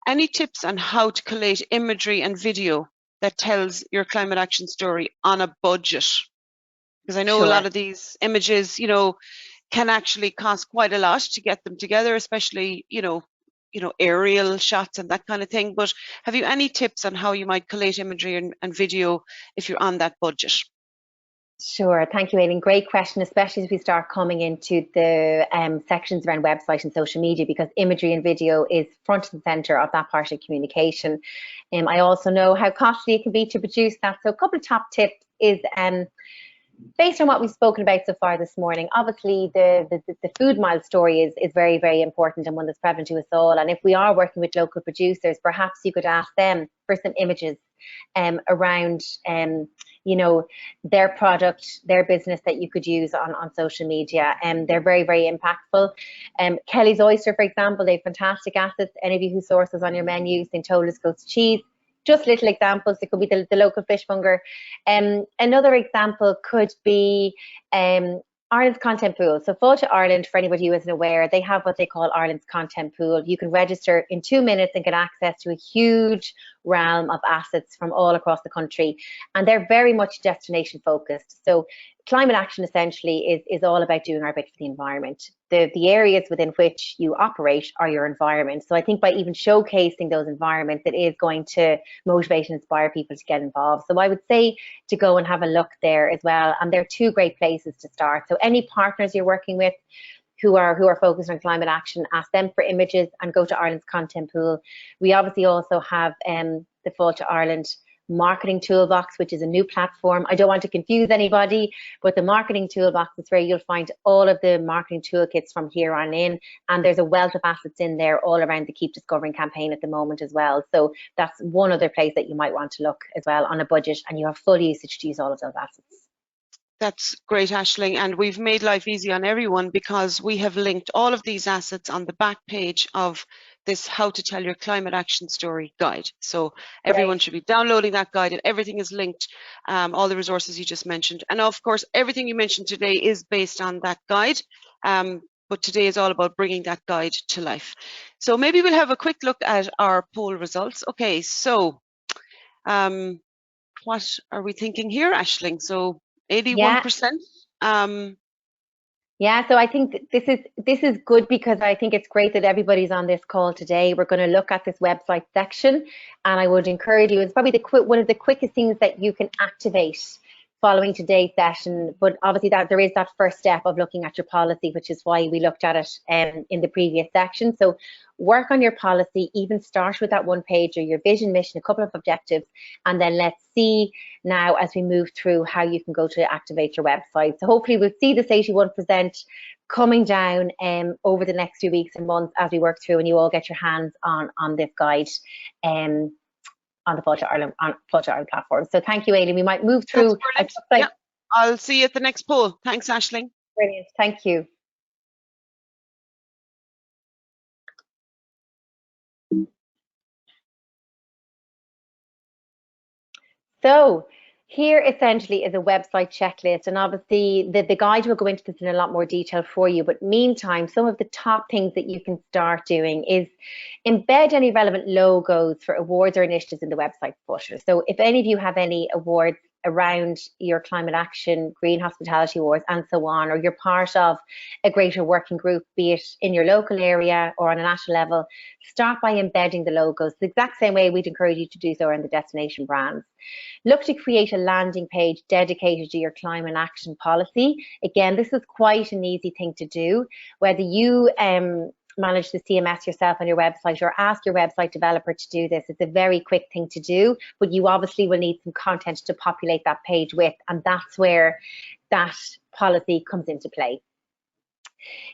Any tips on how to collate imagery and video that tells your climate action story on a budget? Because I know a lot of these images, can actually cost quite a lot to get them together, especially, aerial shots and that kind of thing. But have you any tips on how you might collate imagery and video if you're on that budget? Sure, thank you, Aileen. Great question, especially as we start coming into the sections around website and social media, because imagery and video is front and center of that part of communication. I also know how costly it can be to produce that. So a couple of top tips is based on what we've spoken about so far this morning. Obviously, the food mile story is very, very important and one that's prevalent to us all. And if we are working with local producers, perhaps you could ask them for some images around their product, their business that you could use on social media. They're very, very impactful. Kelly's Oyster, for example, they have fantastic assets. Any of you who source us on your menus, St. Ola's Goat's Cheese, just little examples. It could be the local fishmonger. Another example could be Ireland's content pool. So Fáilte Ireland, for anybody who isn't aware, they have what they call Ireland's content pool. You can register in 2 minutes and get access to a huge realm of assets from all across the country. And they're very much destination focused. So climate action essentially is all about doing our bit for the environment. The areas within which you operate are your environment. So I think by even showcasing those environments, it is going to motivate and inspire people to get involved. So I would say to go and have a look there as well. And there are 2 great places to start. So any partners you're working with who are focused on climate action, ask them for images and go to Ireland's content pool. We obviously also have the Fáilte Ireland marketing toolbox, which is a new platform. I don't want to confuse anybody, but the marketing toolbox is where you'll find all of the marketing toolkits from here on in, and there's a wealth of assets in there all around the Keep Discovering campaign at the moment as well. So that's one other place that you might want to look as well on a budget, and you have full usage to use all of those assets. That's great, Aisling, and we've made life easy on everyone because we have linked all of these assets on the back page of this How to Tell Your Climate Action Story guide. So everyone should be downloading that guide, and everything is linked, all the resources you just mentioned. And of course, everything you mentioned today is based on that guide, but today is all about bringing that guide to life. So maybe we'll have a quick look at our poll results. Okay, so what are we thinking here, Aisling? So 81%. Yeah, so I think this is good because I think it's great that everybody's on this call today. We're going to look at this website section, and I would encourage you. It's probably one of the quickest things that you can activate following today's session, but obviously that there is that first step of looking at your policy, which is why we looked at it in the previous section. So work on your policy, even start with that one page or your vision, mission, a couple of objectives, and then let's see now as we move through how you can go to activate your website. So hopefully we'll see this 81% coming down over the next few weeks and months as we work through and you all get your hands on this guide on the Fáilte Ireland platform. So thank you, Aileen. We might move through. Yeah, I'll see you at the next poll. Thanks, Aisling. Brilliant. Thank you. So here essentially is a website checklist, and obviously the guide will go into this in a lot more detail for you, but meantime, some of the top things that you can start doing is embed any relevant logos for awards or initiatives in the website footer. So if any of you have any awards around your climate action, green hospitality awards and so on, or you're part of a greater working group, be it in your local area or on a national level, start by embedding the logos the exact same way we'd encourage you to do so around the destination brands. Look to create a landing page dedicated to your climate action policy. Again, this is quite an easy thing to do, whether you manage the CMS yourself on your website or ask your website developer to do this. It's a very quick thing to do, but you obviously will need some content to populate that page with, and that's where that policy comes into play.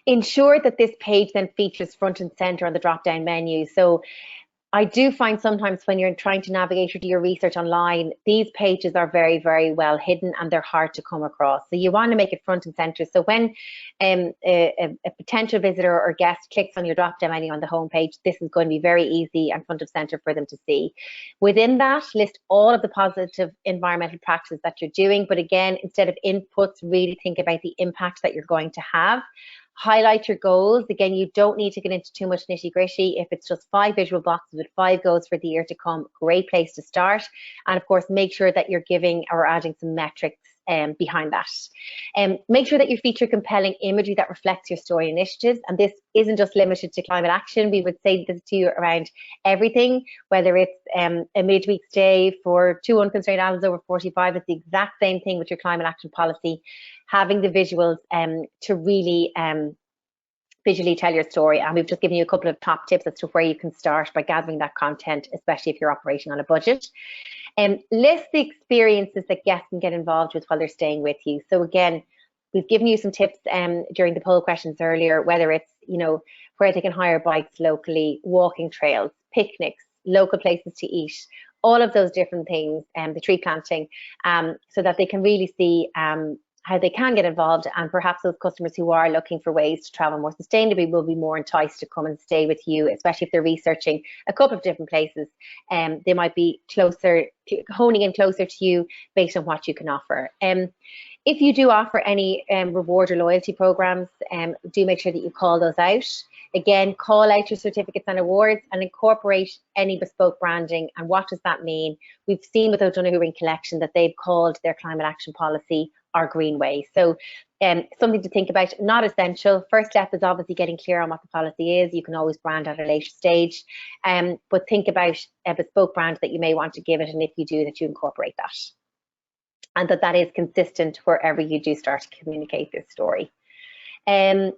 Ensure that this page then features front and center on the drop-down menu. So I do find sometimes when you're trying to navigate or do your research online, these pages are very, very well hidden and they're hard to come across. So you want to make it front and center. So when a potential visitor or guest clicks on your drop-down menu on the homepage, this is going to be very easy and front of center for them to see. Within that, list all of the positive environmental practices that you're doing. But again, instead of inputs, really think about the impact that you're going to have. Highlight your goals. Again, you don't need to get into too much nitty gritty. If it's just 5 visual boxes with 5 goals for the year to come, great place to start. And of course, make sure that you're giving or adding some metrics behind that. Make sure that you feature compelling imagery that reflects your story initiatives. And this isn't just limited to climate action. We would say this to you around everything, whether it's a midweek stay for 2 unconstrained adults over 45. It's the exact same thing with your climate action policy. Having the visuals to really visually tell your story. And we've just given you a couple of top tips as to where you can start by gathering that content, especially if you're operating on a budget. List the experiences that guests can get involved with while they're staying with you. So again, we've given you some tips during the poll questions earlier, whether it's, you know, where they can hire bikes locally, walking trails, picnics, local places to eat, all of those different things, the tree planting, so that they can really see how they can get involved, and perhaps those customers who are looking for ways to travel more sustainably will be more enticed to come and stay with you, especially if they're researching a couple of different places. They might be honing in closer to you based on what you can offer. If you do offer any reward or loyalty programs, do make sure that you call those out. Again, call out your certificates and awards and incorporate any bespoke branding. And what does that mean? We've seen with O'Donoghue Ring Collection that they've called their climate action policy our green way. So something to think about, not essential. First step is obviously getting clear on what the policy is. You can always brand at a later stage, but think about a bespoke brand that you may want to give it, and if you do, that you incorporate that. And that is consistent wherever you do start to communicate this story. And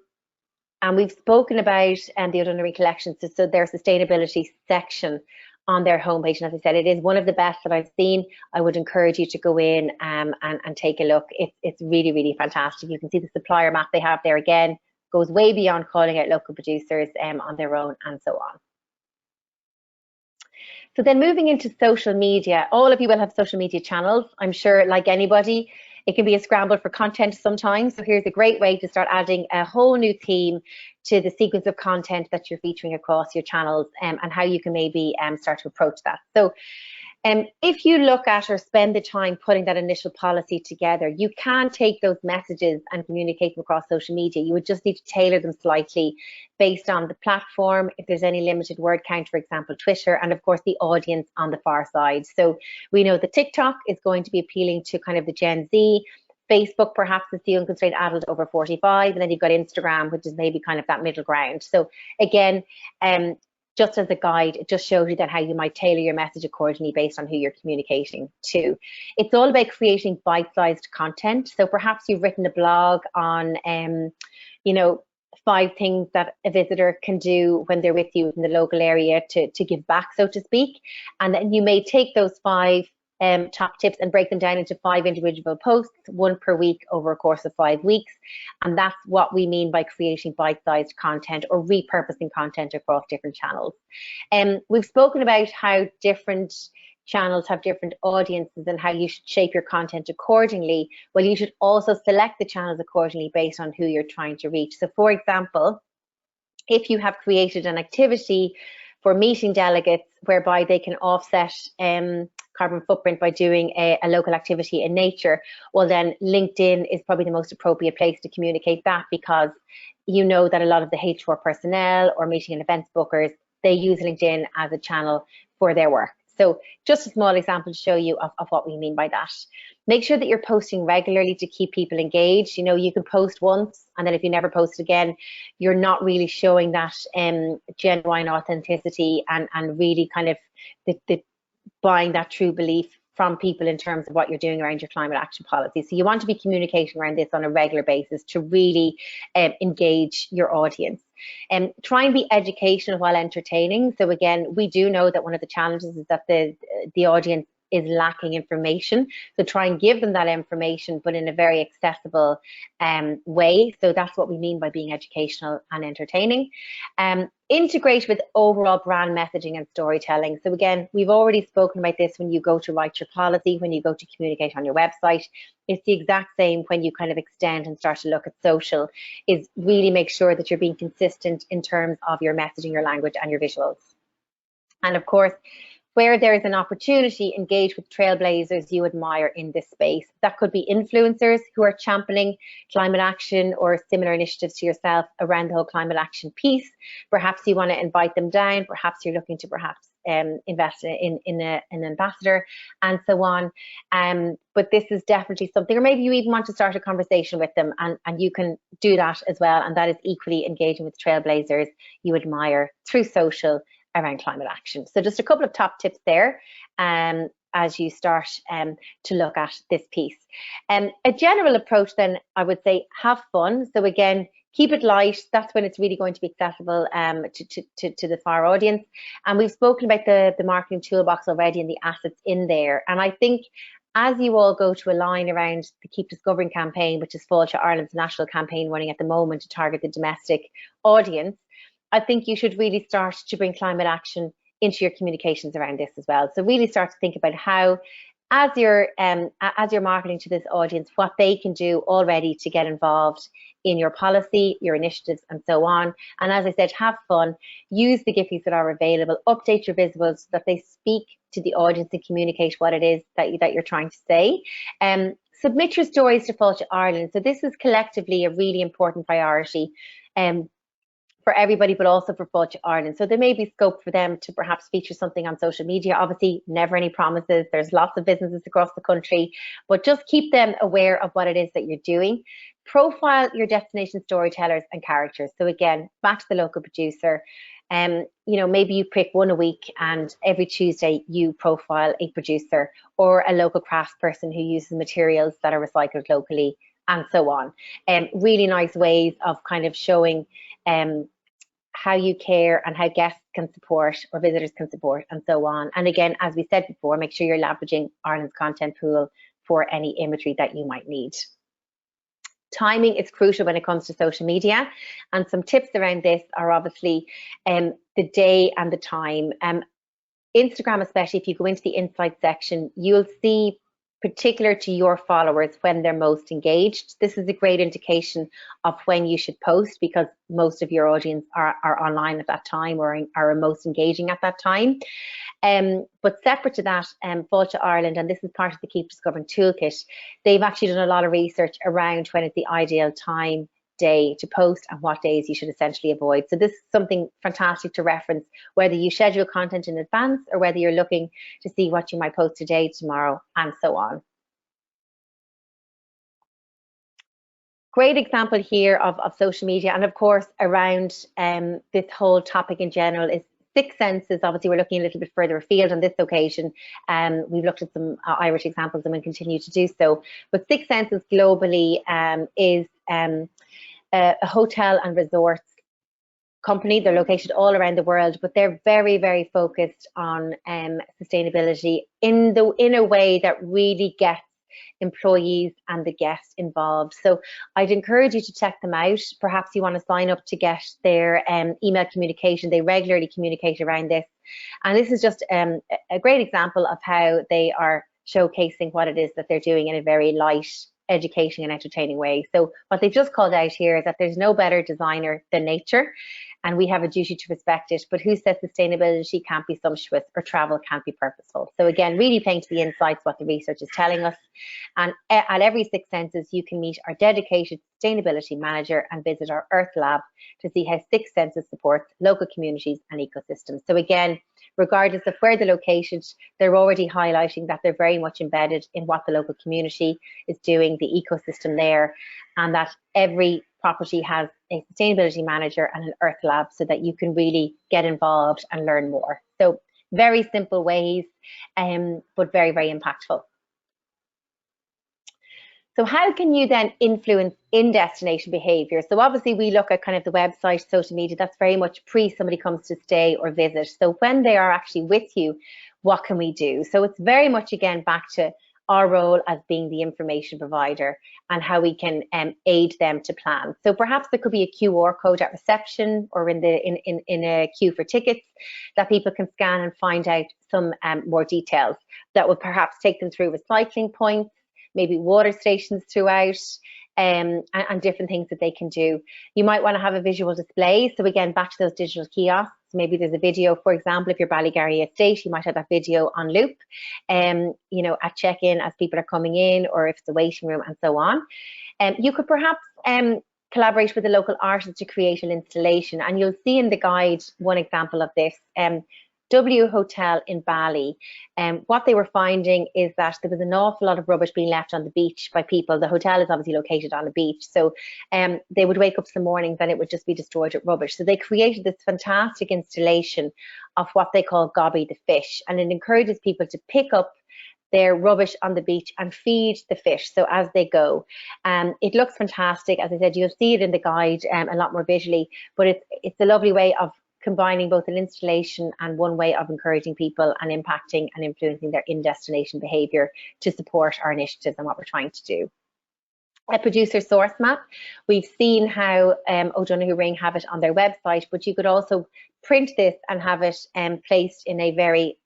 we've spoken about the O'Donoghue Ring Collection, so their sustainability section on their homepage. And as I said, it is one of the best that I've seen. I would encourage you to go in and take a look. It's really, really fantastic. You can see the supplier map they have there again, goes way beyond calling out local producers on their own and so on. So then moving into social media, all of you will have social media channels. I'm sure, like anybody, it can be a scramble for content sometimes. So here's a great way to start adding a whole new theme to the sequence of content that you're featuring across your channels, and how you can maybe start to approach that. So if you look at or spend the time putting that initial policy together, you can take those messages and communicate them across social media. You would just need to tailor them slightly based on the platform, if there's any limited word count, for example, Twitter, and of course the audience on the far side. So we know that TikTok is going to be appealing to kind of the Gen Z. Facebook perhaps is the unconstrained adult over 45, and then you've got Instagram, which is maybe kind of that middle ground. So again, just as a guide, it just shows you then how you might tailor your message accordingly based on who you're communicating to. It's all about creating bite-sized content. So perhaps you've written a blog on, you know, 5 things that a visitor can do when they're with you in the local area to give back, so to speak. And then you may take those 5 top tips and break them down into 5 individual posts, 1 per week over a course of 5 weeks. And that's what we mean by creating bite-sized content or repurposing content across different channels. We've spoken about how different channels have different audiences and how you should shape your content accordingly. Well, you should also select the channels accordingly based on who you're trying to reach. So for example, if you have created an activity for meeting delegates whereby they can offset carbon footprint by doing a local activity in nature, well then LinkedIn is probably the most appropriate place to communicate that, because you know that a lot of the HR personnel or meeting and events bookers, they use LinkedIn as a channel for their work. So just a small example to show you of what we mean by that. Make sure that you're posting regularly to keep people engaged. You know, you can post once, and then if you never post again, you're not really showing that genuine authenticity and really kind of the buying that true belief from people in terms of what you're doing around your climate action policy. So you want to be communicating around this on a regular basis to really engage your audience. Try and be educational while entertaining. So again, we do know that one of the challenges is that the audience is lacking information. So try and give them that information, but in a very accessible way. So that's what we mean by being educational and entertaining. Integrate with overall brand messaging and storytelling. So again, we've already spoken about this when you go to write your policy, when you go to communicate on your website. It's the exact same when you kind of extend and start to look at social, is really make sure that you're being consistent in terms of your messaging, your language and your visuals. And of course, where there is an opportunity, engage with trailblazers you admire in this space. That could be influencers who are championing climate action or similar initiatives to yourself around the whole climate action piece. Perhaps you want to invite them down, perhaps you're looking to invest in an ambassador and so on. But this is definitely something, or maybe you even want to start a conversation with them, and you can do that as well. And that is equally engaging with trailblazers you admire through social around climate action. So just a couple of top tips there as you start to look at this piece. A general approach then, I would say, have fun. So again, keep it light. That's when it's really going to be accessible to the far audience. And we've spoken about the marketing toolbox already and the assets in there. And I think as you all go to align around the Keep Discovering campaign, which is Fáilte Ireland's national campaign running at the moment to target the domestic audience, I think you should really start to bring climate action into your communications around this as well. So really start to think about how, as you're marketing to this audience, what they can do already to get involved in your policy, your initiatives, and so on. And as I said, have fun, use the Giphies that are available, update your visuals so that they speak to the audience and communicate what it is that you're trying to say. Submit your stories to Fáilte Ireland. So this is collectively a really important priority for everybody, but also for Fáilte Ireland. So there may be scope for them to perhaps feature something on social media. Obviously, never any promises. There's lots of businesses across the country, but just keep them aware of what it is that you're doing. Profile your destination storytellers and characters. So again, back to the local producer. You know, maybe you pick one a week, and every Tuesday you profile a producer or a local crafts person who uses materials that are recycled locally, and so on. Really nice ways of kind of showing how you care and how guests can support or visitors can support, and so on. And again, as we said before, make sure you're leveraging Ireland's content pool for any imagery that you might need. Timing is crucial when it comes to social media, and some tips around this are obviously the day and the time. Instagram, especially if you go into the insights section, you'll see particular to your followers when they're most engaged. This is a great indication of when you should post, because most of your audience are online at that time or are most engaging at that time. But separate to that, Fáilte Ireland, and this is part of the Keep Discovering Toolkit, they've actually done a lot of research around when is the ideal time day to post and what days you should essentially avoid. So this is something fantastic to reference, whether you schedule content in advance or whether you're looking to see what you might post today, tomorrow, and so on. Great example here of social media, and of course around this whole topic in general is six senses, obviously we're looking a little bit further afield on this occasion. We've looked at some Irish examples and we'll continue to do so. But six senses globally is a hotel and resorts company. They're located all around the world, but they're very, very focused on sustainability in a way that really gets employees and the guests involved. So I'd encourage you to check them out. Perhaps you want to sign up to get their email communication. They regularly communicate around this. And this is just a great example of how they are showcasing what it is that they're doing in a very light, educating and entertaining way. So what they've just called out here is that there's no better designer than nature, and we have a duty to respect it. But who says sustainability can't be sumptuous or travel can't be purposeful? So again, really playing to the insights, what the research is telling us. And at every six senses, you can meet our dedicated sustainability manager and visit our Earth Lab to see how six senses supports local communities and ecosystems. So again, regardless of where they're located, they're already highlighting that they're very much embedded in what the local community is doing, the ecosystem there, and that every property has a sustainability manager and an Earth Lab so that you can really get involved and learn more. So very simple ways, but very, very impactful. So how can you then influence in-destination behaviour? So obviously we look at kind of the website, social media, that's very much pre somebody comes to stay or visit. So when they are actually with you, what can we do? So it's very much, again, back to our role as being the information provider and how we can aid them to plan. So perhaps there could be a QR code at reception or in a queue for tickets that people can scan and find out some more details that would perhaps take them through recycling points, maybe water stations throughout, and different things that they can do. You might want to have a visual display. So again, back to those digital kiosks. Maybe there's a video, for example, if you're Ballygarry Estate, you might have that video on loop, at check-in as people are coming in, or if it's a waiting room and so on. You could perhaps collaborate with a local artist to create an installation. And you'll see in the guide one example of this. W Hotel in Bali. What they were finding is that there was an awful lot of rubbish being left on the beach by people. The hotel is obviously located on a beach, so they would wake up some mornings and it would just be destroyed with rubbish. So they created this fantastic installation of what they call Gobby the fish, and it encourages people to pick up their rubbish on the beach and feed the fish, so as they go. It looks fantastic. As I said, you'll see it in the guide a lot more visually, but it's a lovely way of combining both an installation and one way of encouraging people and impacting and influencing their in-destination behaviour to support our initiatives and what we're trying to do. A producer source map. We've seen how O'Donoghue Ring have it on their website, but you could also print this and have it placed in a very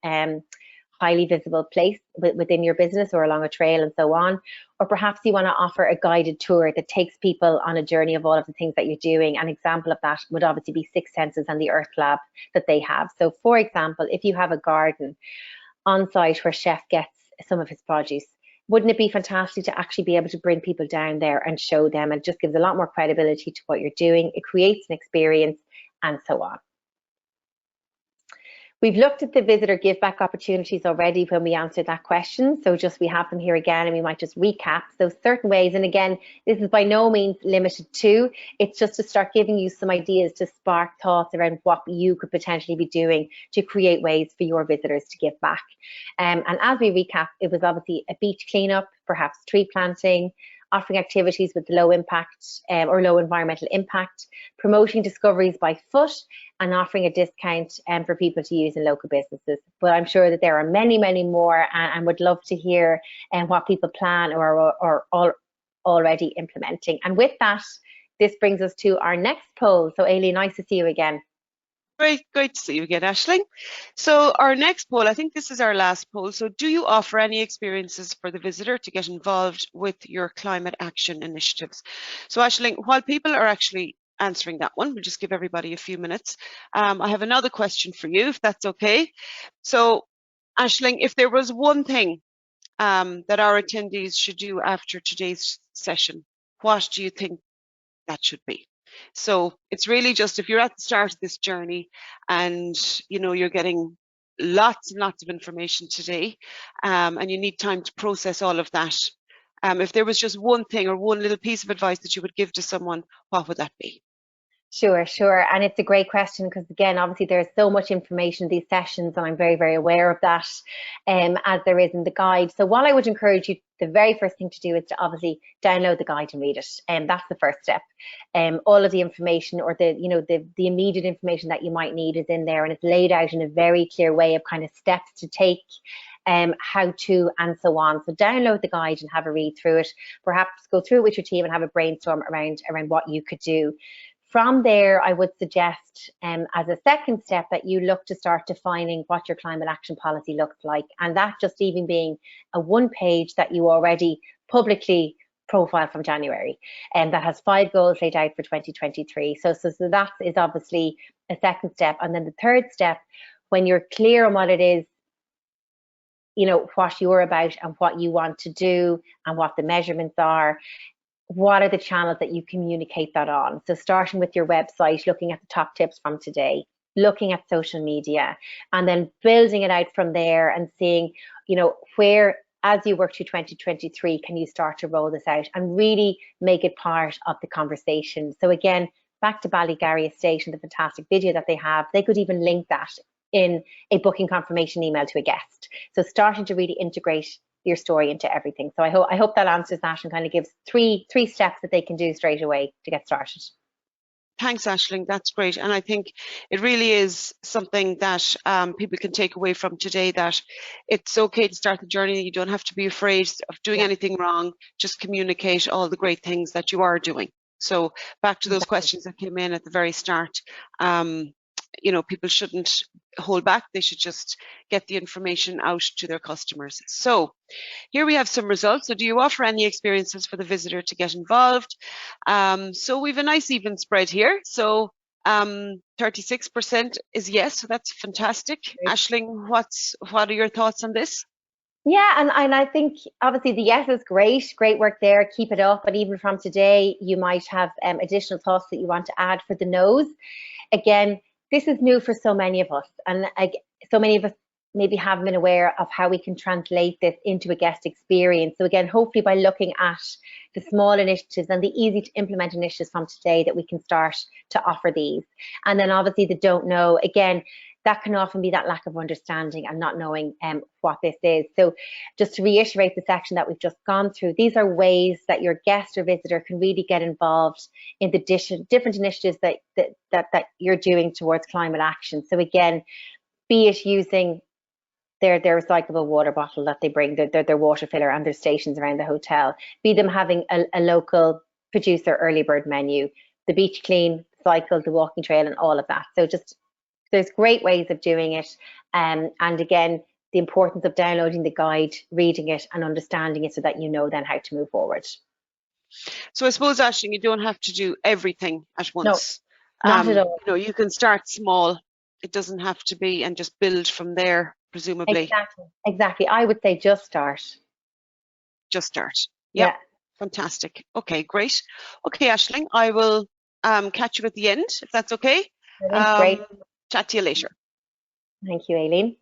highly visible place within your business or along a trail and so on. Or perhaps you want to offer a guided tour that takes people on a journey of all of the things that you're doing. An example of that would obviously be Six Senses and the Earth Lab that they have. So for example, if you have a garden on site where chef gets some of his produce, wouldn't it be fantastic to actually be able to bring people down there and show them? And it just gives a lot more credibility to what you're doing. It creates an experience and so on. We've looked at the visitor give back opportunities already when we answered that question. So just we have them here again and we might just recap. So certain ways, and again, this is by no means limited to, it's just to start giving you some ideas to spark thoughts around what you could potentially be doing to create ways for your visitors to give back. And as we recap, it was obviously a beach cleanup, perhaps tree planting, offering activities with low impact or low environmental impact, promoting discoveries by foot, and offering a discount for people to use in local businesses. But I'm sure that there are many, many more, and would love to hear what people plan or are already implementing. And with that, this brings us to our next poll. So Aileen, nice to see you again. Great to see you again, Aisling. So our next poll, I think this is our last poll. So do you offer any experiences for the visitor to get involved with your climate action initiatives? So Aisling, while people are actually answering that one, we'll just give everybody a few minutes. I have another question for you, if that's okay. So Aisling, if there was one thing that our attendees should do after today's session, what do you think that should be? So it's really just, if you're at the start of this journey and you're getting lots and lots of information today, and you need time to process all of that, if there was just one thing or one little piece of advice that you would give to someone, what would that be? Sure. And it's a great question because, again, obviously there's so much information in these sessions, and I'm very, very aware of that, as there is in the guide. So what I would encourage you, the very first thing to do is to obviously download the guide and read it. And that's the first step. All of the information, or the immediate information that you might need, is in there, and it's laid out in a very clear way of kind of steps to take, how to, and so on. So download the guide and have a read through it. Perhaps go through it with your team and have a brainstorm around what you could do. From there, I would suggest, as a second step, that you look to start defining what your climate action policy looks like. And that just even being a one page that you already publicly profile from January, and that has 5 goals laid out for 2023. So that is obviously a second step. And then the third step, when you're clear on what it is, what you're about and what you want to do and what the measurements are, what are the channels that you communicate that on? So starting with your website, looking at the top tips from today, looking at social media, and then building it out from there and seeing, where, as you work through 2023, can you start to roll this out and really make it part of the conversation. So again, back to Ballygarry Estate and the fantastic video that they have, they could even link that in a booking confirmation email to a guest. So starting to really integrate your story into everything. So I hope that answers that and kind of gives three steps that they can do straight away to get started. Thanks, Aisling. That's great. And I think it really is something that people can take away from today, that it's okay to start the journey. You don't have to be afraid of doing anything wrong. Just communicate all the great things that you are doing. So back to those questions that came in at the very start. People shouldn't hold back. They should just get the information out to their customers. So here we have some results. So do you offer any experiences for the visitor to get involved? So we have a nice even spread here. So 36% is yes, so that's fantastic. Great. Aisling, what are your thoughts on this? Yeah, and I think obviously the yes is great work there, keep it up. But even from today, you might have additional thoughts that you want to add for the no's. Again, this is new for so many of us, and so many of us maybe haven't been aware of how we can translate this into a guest experience. So again, hopefully by looking at the small initiatives and the easy to implement initiatives from today, that we can start to offer these. And then obviously the don't know, again, that can often be that lack of understanding and not knowing what this is. So just to reiterate the section that we've just gone through, these are ways that your guest or visitor can really get involved in the different initiatives that you're doing towards climate action. So again, be it using their recyclable water bottle that they bring, their water filler, and their stations around the hotel, be them having a local producer early bird menu, the beach clean, cycle, the walking trail, and all of that. So just there's great ways of doing it. And again, the importance of downloading the guide, reading it and understanding it so that you know then how to move forward. So I suppose, Aisling, you don't have to do everything at once. No, not at all. You can start small. It doesn't have to be, and just build from there, presumably. Exactly. I would say just start. Just start. Yep. Yeah. Fantastic. Okay, great. Okay, Aisling, I will catch you at the end, if that's okay. Great. Chat to you later. Thank you, Aileen.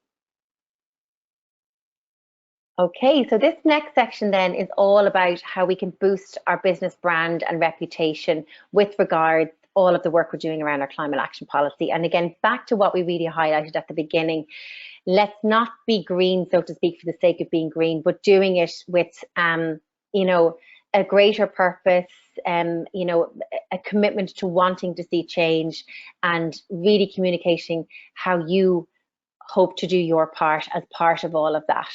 Okay, so this next section then is all about how we can boost our business brand and reputation with regards all of the work we're doing around our climate action policy. And again, back to what we really highlighted at the beginning, let's not be green, so to speak, for the sake of being green, but doing it with, a greater purpose, a commitment to wanting to see change, and really communicating how you hope to do your part as part of all of that.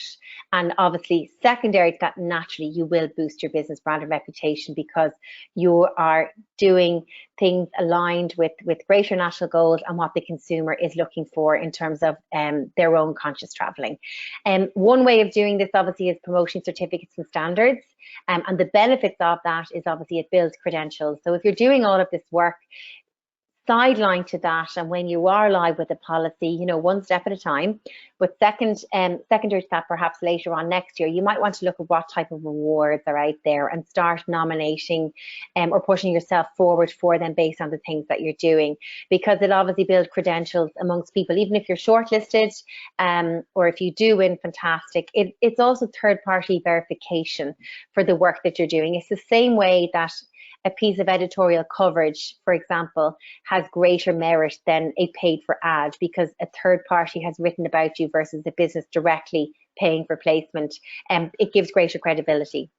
And obviously, secondary to that, naturally, you will boost your business brand and reputation because you are doing things aligned with greater national goals and what the consumer is looking for in terms of their own conscious travelling. One way of doing this, obviously, is promoting certificates and standards. And the benefits of that is obviously it builds credentials. So if you're doing all of this work, sideline to that, and when you are live with the policy, one step at a time. But secondary to that, perhaps later on next year, you might want to look at what type of rewards are out there and start nominating or pushing yourself forward for them based on the things that you're doing, because it obviously builds credentials amongst people. Even if you're shortlisted or if you do win, fantastic. It's also third-party verification for the work that you're doing. It's the same way that a piece of editorial coverage, for example, has greater merit than a paid for ad, because a third party has written about you versus the business directly paying for placement. It gives greater credibility,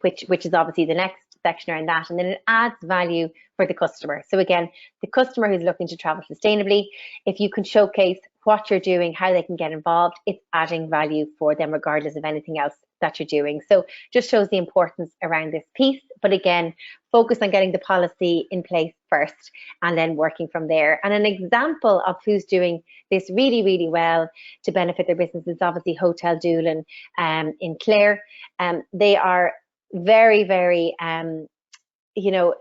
which is obviously the next section around that. And then it adds value for the customer. So again, the customer who's looking to travel sustainably, if you can showcase what you're doing, how they can get involved, it's adding value for them regardless of anything else that you're doing. So just shows the importance around this piece. But again, focus on getting the policy in place first and then working from there. And an example of who's doing this really, really well to benefit their business is obviously Hotel Doolin in Clare. They are very, very, you know,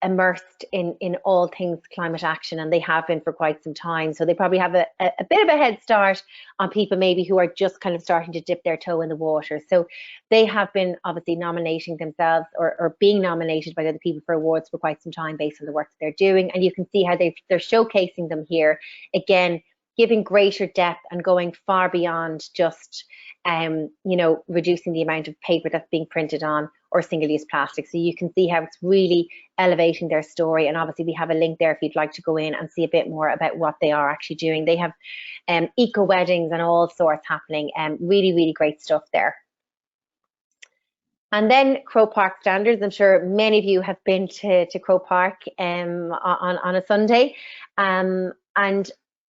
immersed in all things climate action, and they have been for quite some time. So they probably have a bit of a head start on people maybe who are just kind of starting to dip their toe in the water. So they have been obviously nominating themselves or being nominated by other people for awards for quite some time based on the work that they're doing. And you can see how they're showcasing them here. Again, giving greater depth and going far beyond just you know, reducing the amount of paper that's being printed on or single-use plastic. So you can see how it's really elevating their story. And obviously we have a link there if you'd like to go in and see a bit more about what they are actually doing. They have eco weddings and all sorts happening. Really, really great stuff there. And then Croke Park standards. I'm sure many of you have been to Croke Park on a Sunday, and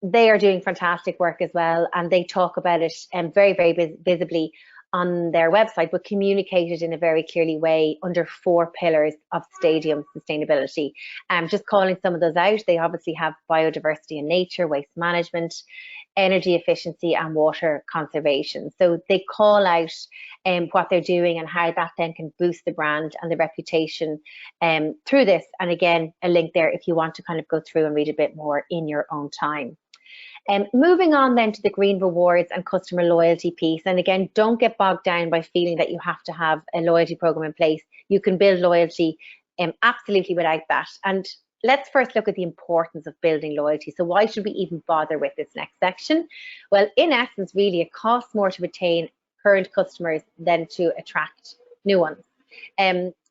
they are doing fantastic work as well. And they talk about it very, very visibly on their website, but communicated in a very clearly way under 4 pillars of stadium sustainability. Just calling some of those out, they obviously have biodiversity and nature, waste management, energy efficiency and water conservation. So they call out what they're doing and how that then can boost the brand and the reputation through this. And again, a link there if you want to kind of go through and read a bit more in your own time. Moving on then to the green rewards and customer loyalty piece. And again, don't get bogged down by feeling that you have to have a loyalty program in place. You can build loyalty absolutely without that. And let's first look at the importance of building loyalty. So why should we even bother with this next section? Well, in essence, really, it costs more to retain current customers than to attract new ones.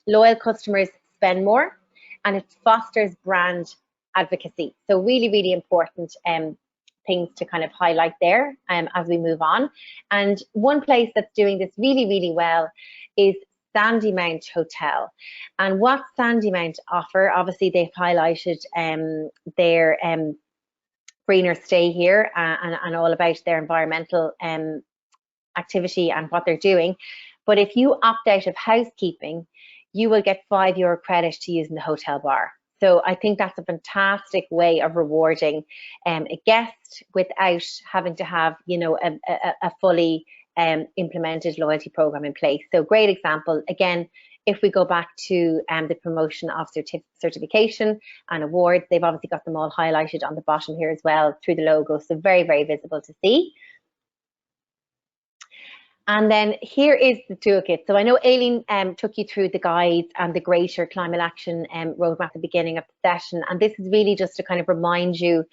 Loyal customers spend more, and it fosters brand advocacy. So really, really important things to kind of highlight there as we move on. And one place that's doing this really, really well is Sandymount Hotel. And what Sandymount offer, obviously they've highlighted their greener stay here and all about their environmental activity and what they're doing. But if you opt out of housekeeping, you will get €5 credit to use in the hotel bar. So I think that's a fantastic way of rewarding a guest without having to have, you know, a fully implemented loyalty program in place. So great example. Again, if we go back to the promotion of certification and awards, they've obviously got them all highlighted on the bottom here as well through the logo. So very, very visible to see. And then here is the toolkit. So I know Aileen took you through the guides and the greater climate action roadmap at the beginning of the session. And this is really just to kind of remind you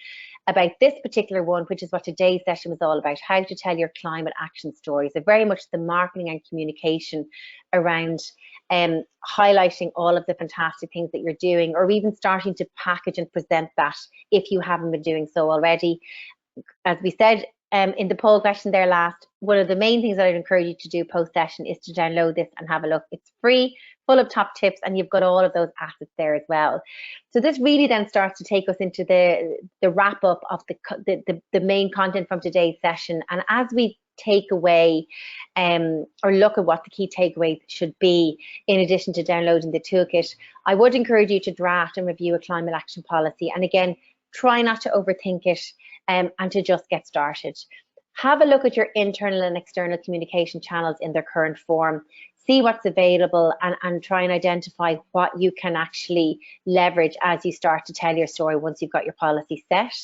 about this particular one, which is what today's session was all about, how to tell your climate action stories. So very much the marketing and communication around highlighting all of the fantastic things that you're doing, or even starting to package and present that if you haven't been doing so already. As we said, in the poll question there last, one of the main things that I'd encourage you to do post-session is to download this and have a look. It's free, full of top tips, and you've got all of those assets there as well. So this really then starts to take us into the wrap-up of the main content from today's session. And as we take away or look at what the key takeaways should be, in addition to downloading the toolkit, I would encourage you to draft and review a climate action policy. And again, try not to overthink it and to just get started. Have a look at your internal and external communication channels in their current form. See what's available and try and identify what you can actually leverage as you start to tell your story once you've got your policy set.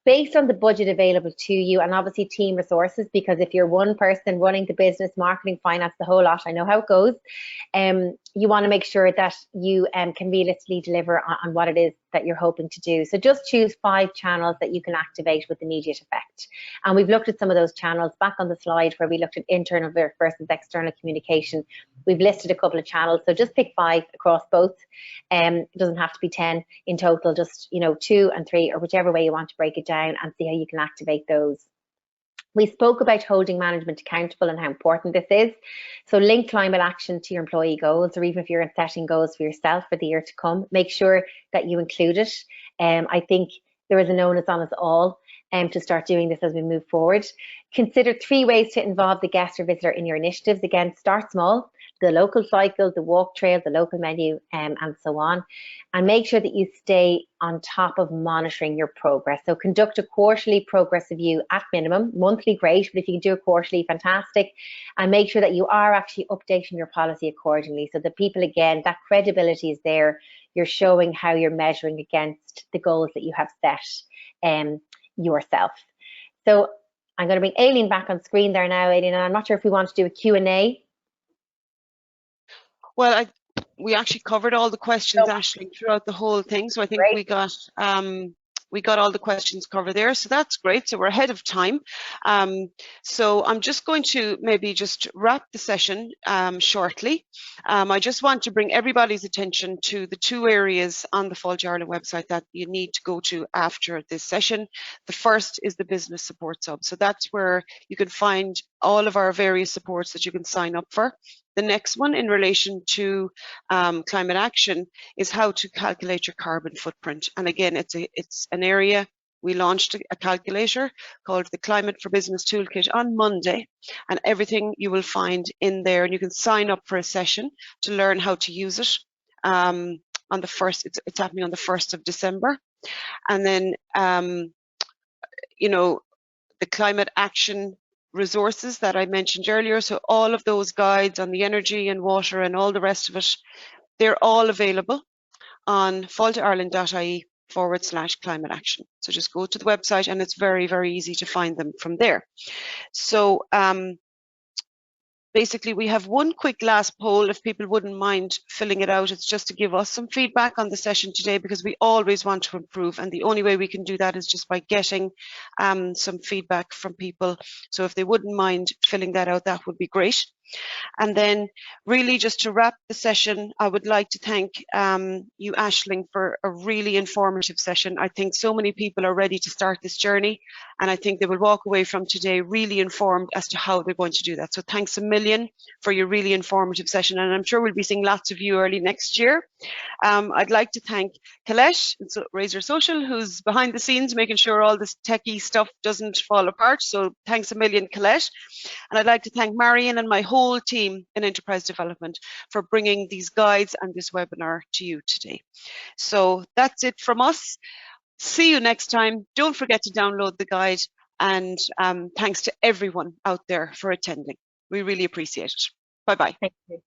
Based on the budget available to you, and obviously team resources, because if you're one person running the business, marketing, finance, the whole lot, I know how it goes, you want to make sure that you can realistically deliver on what it is that you're hoping to do. So just choose 5 channels that you can activate with immediate effect. And we've looked at some of those channels back on the slide where we looked at internal versus external communication. We've listed a couple of channels, so just pick 5 across both. It doesn't have to be 10 in total, just 2 and 3, or whichever way you want to break it down, and see how you can activate those. We spoke about holding management accountable and how important this is. So link climate action to your employee goals, or even if you're setting goals for yourself for the year to come, make sure that you include it. I think there is an onus on us all to start doing this as we move forward. Consider 3 ways to involve the guest or visitor in your initiatives. Again, start small, the local cycle, the walk trail, the local menu, and so on. And make sure that you stay on top of monitoring your progress. So conduct a quarterly progress review at minimum. Monthly, great, but if you can do a quarterly, fantastic. And make sure that you are actually updating your policy accordingly, so that people, again, that credibility is there. You're showing how you're measuring against the goals that you have set yourself. So I'm going to bring Aileen back on screen there now, Aileen, and I'm not sure if we want to do a Q&A. Well, we actually covered all the questions, Aisling, throughout the whole thing. So I think we got all the questions covered there. So that's great. So we're ahead of time. So I'm just going to maybe just wrap the session shortly. I just want to bring everybody's attention to the 2 areas on the Fáilte Ireland website that you need to go to after this session. The first is the Business Support Hub. So that's where you can find all of our various supports that you can sign up for. The next one, in relation to climate action, is how to calculate your carbon footprint. And again, it's an area. We launched a calculator called the Climate for Business Toolkit on Monday, and everything you will find in there, and you can sign up for a session to learn how to use it. On the 1st, it's happening on the 1st of December. And then, the climate action resources that I mentioned earlier. So all of those guides on the energy and water and all the rest of it, they're all available on faulteireland.ie/climate action. So just go to the website, and it's very, very easy to find them from there. So basically, we have one quick last poll, if people wouldn't mind filling it out. It's just to give us some feedback on the session today, because we always want to improve, and the only way we can do that is just by getting some feedback from people. So if they wouldn't mind filling that out, that would be great. And then really just to wrap the session, I would like to thank you, Aisling, for a really informative session. I think so many people are ready to start this journey, and I think they will walk away from today really informed as to how they're going to do that. So thanks a million for your really informative session, and I'm sure we'll be seeing lots of you early next year. I'd like to thank Kailesh, Razor Social, who's behind the scenes making sure all this techie stuff doesn't fall apart. So thanks a million, Kailesh. And I'd like to thank Marion and my whole team in Enterprise Development for bringing these guides and this webinar to you today. So that's it from us. See you next time. Don't forget to download the guide, and thanks to everyone out there for attending. We really appreciate it. Bye-bye. Thank you.